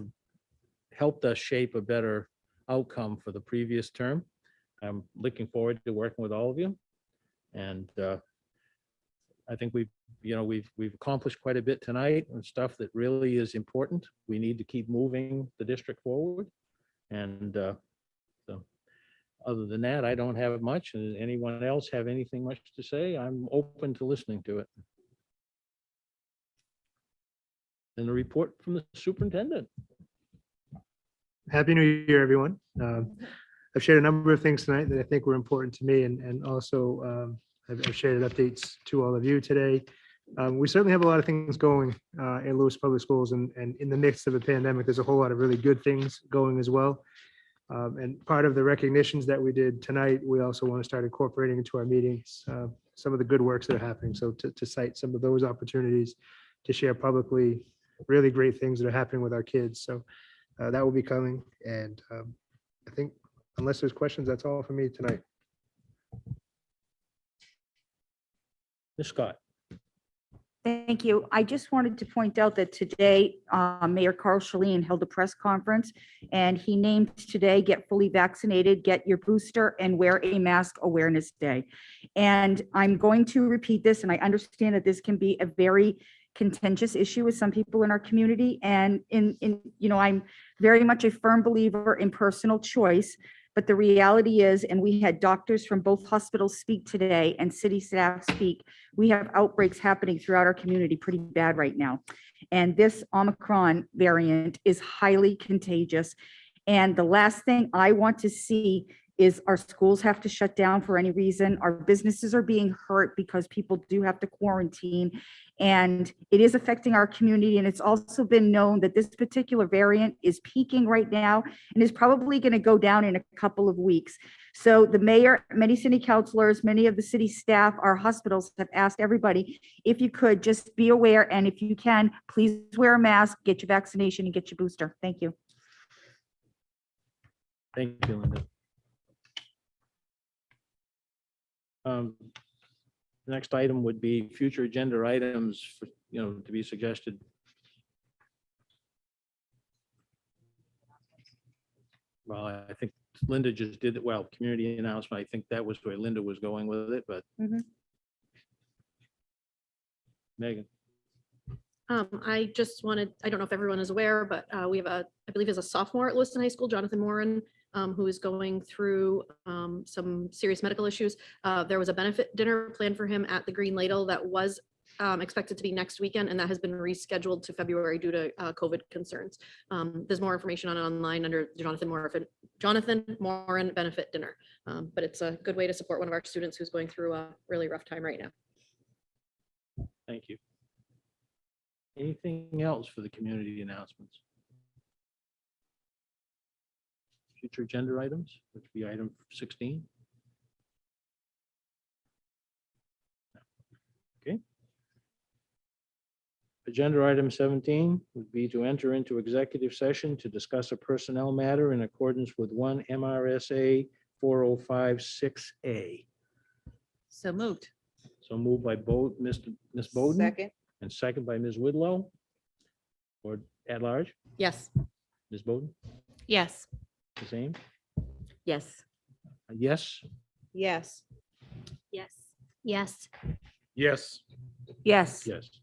helped us shape a better outcome for the previous term. I'm looking forward to working with all of you. And I think we've accomplished quite a bit tonight and stuff that really is important. We need to keep moving the district forward. And so other than that, I don't have much. And anyone else have anything much to say? I'm open to listening to it. And a report from the superintendent. Happy New Year, everyone. I've shared a number of things tonight that I think were important to me, and also I've shared updates to all of you today. We certainly have a lot of things going in Lewis Public Schools, and in the midst of a pandemic, there's a whole lot of really good things going as well. And part of the recognitions that we did tonight, we also want to start incorporating into our meetings some of the good works that are happening. So to cite some of those opportunities to share publicly really great things that are happening with our kids. So that will be coming. And I think unless there's questions, that's all for me tonight. Ms. Scott. Thank you. I just wanted to point out that today, Mayor Carl Shaleen held a press conference and he named today Get Fully Vaccinated, Get Your Booster, and Wear a Mask Awareness Day. And I'm going to repeat this, and I understand that this can be a very contentious issue with some people in our community. And I'm very much a firm believer in personal choice. But the reality is, and we had doctors from both hospitals speak today and city staff speak, we have outbreaks happening throughout our community pretty bad right now. And this Omicron variant is highly contagious. And the last thing I want to see is our schools have to shut down for any reason. Our businesses are being hurt because people do have to quarantine. And it is affecting our community. And it's also been known that this particular variant is peaking right now and is probably going to go down in a couple of weeks. So the mayor, many city councilors, many of the city staff, our hospitals have asked everybody, if you could just be aware. And if you can, please wear a mask, get your vaccination and get your booster. Thank you. Thank you, Linda. The next item would be future agenda items, to be suggested. Well, I think Linda just did it. Well, community announcement. I think that was where Linda was going with it, but Megan. I just wanted, I don't know if everyone is aware, but we have I believe is a sophomore at Lewiston High School, Jonathan Moran, who is going through some serious medical issues. There was a benefit dinner planned for him at the Green Ladle that was expected to be next weekend, and that has been rescheduled to February due to COVID concerns. There's more information on it online under Jonathan Moran Benefit Dinner. But it's a good way to support one of our students who's going through a really rough time right now. Thank you. Anything else for the community announcements? Future agenda items, which would be item 16. Okay. Agenda item 17 would be to enter into executive session to discuss a personnel matter in accordance with 1 MRSA 4056A. So moved. So moved by Ms. Bowden. Second. And second by Ms. Whitlow. Or at large, Yes. Ms. Bowden, Yes. Ms. Ames? Yes. Yes? Yes. Yes. Yes. Yes. Yes. Yes.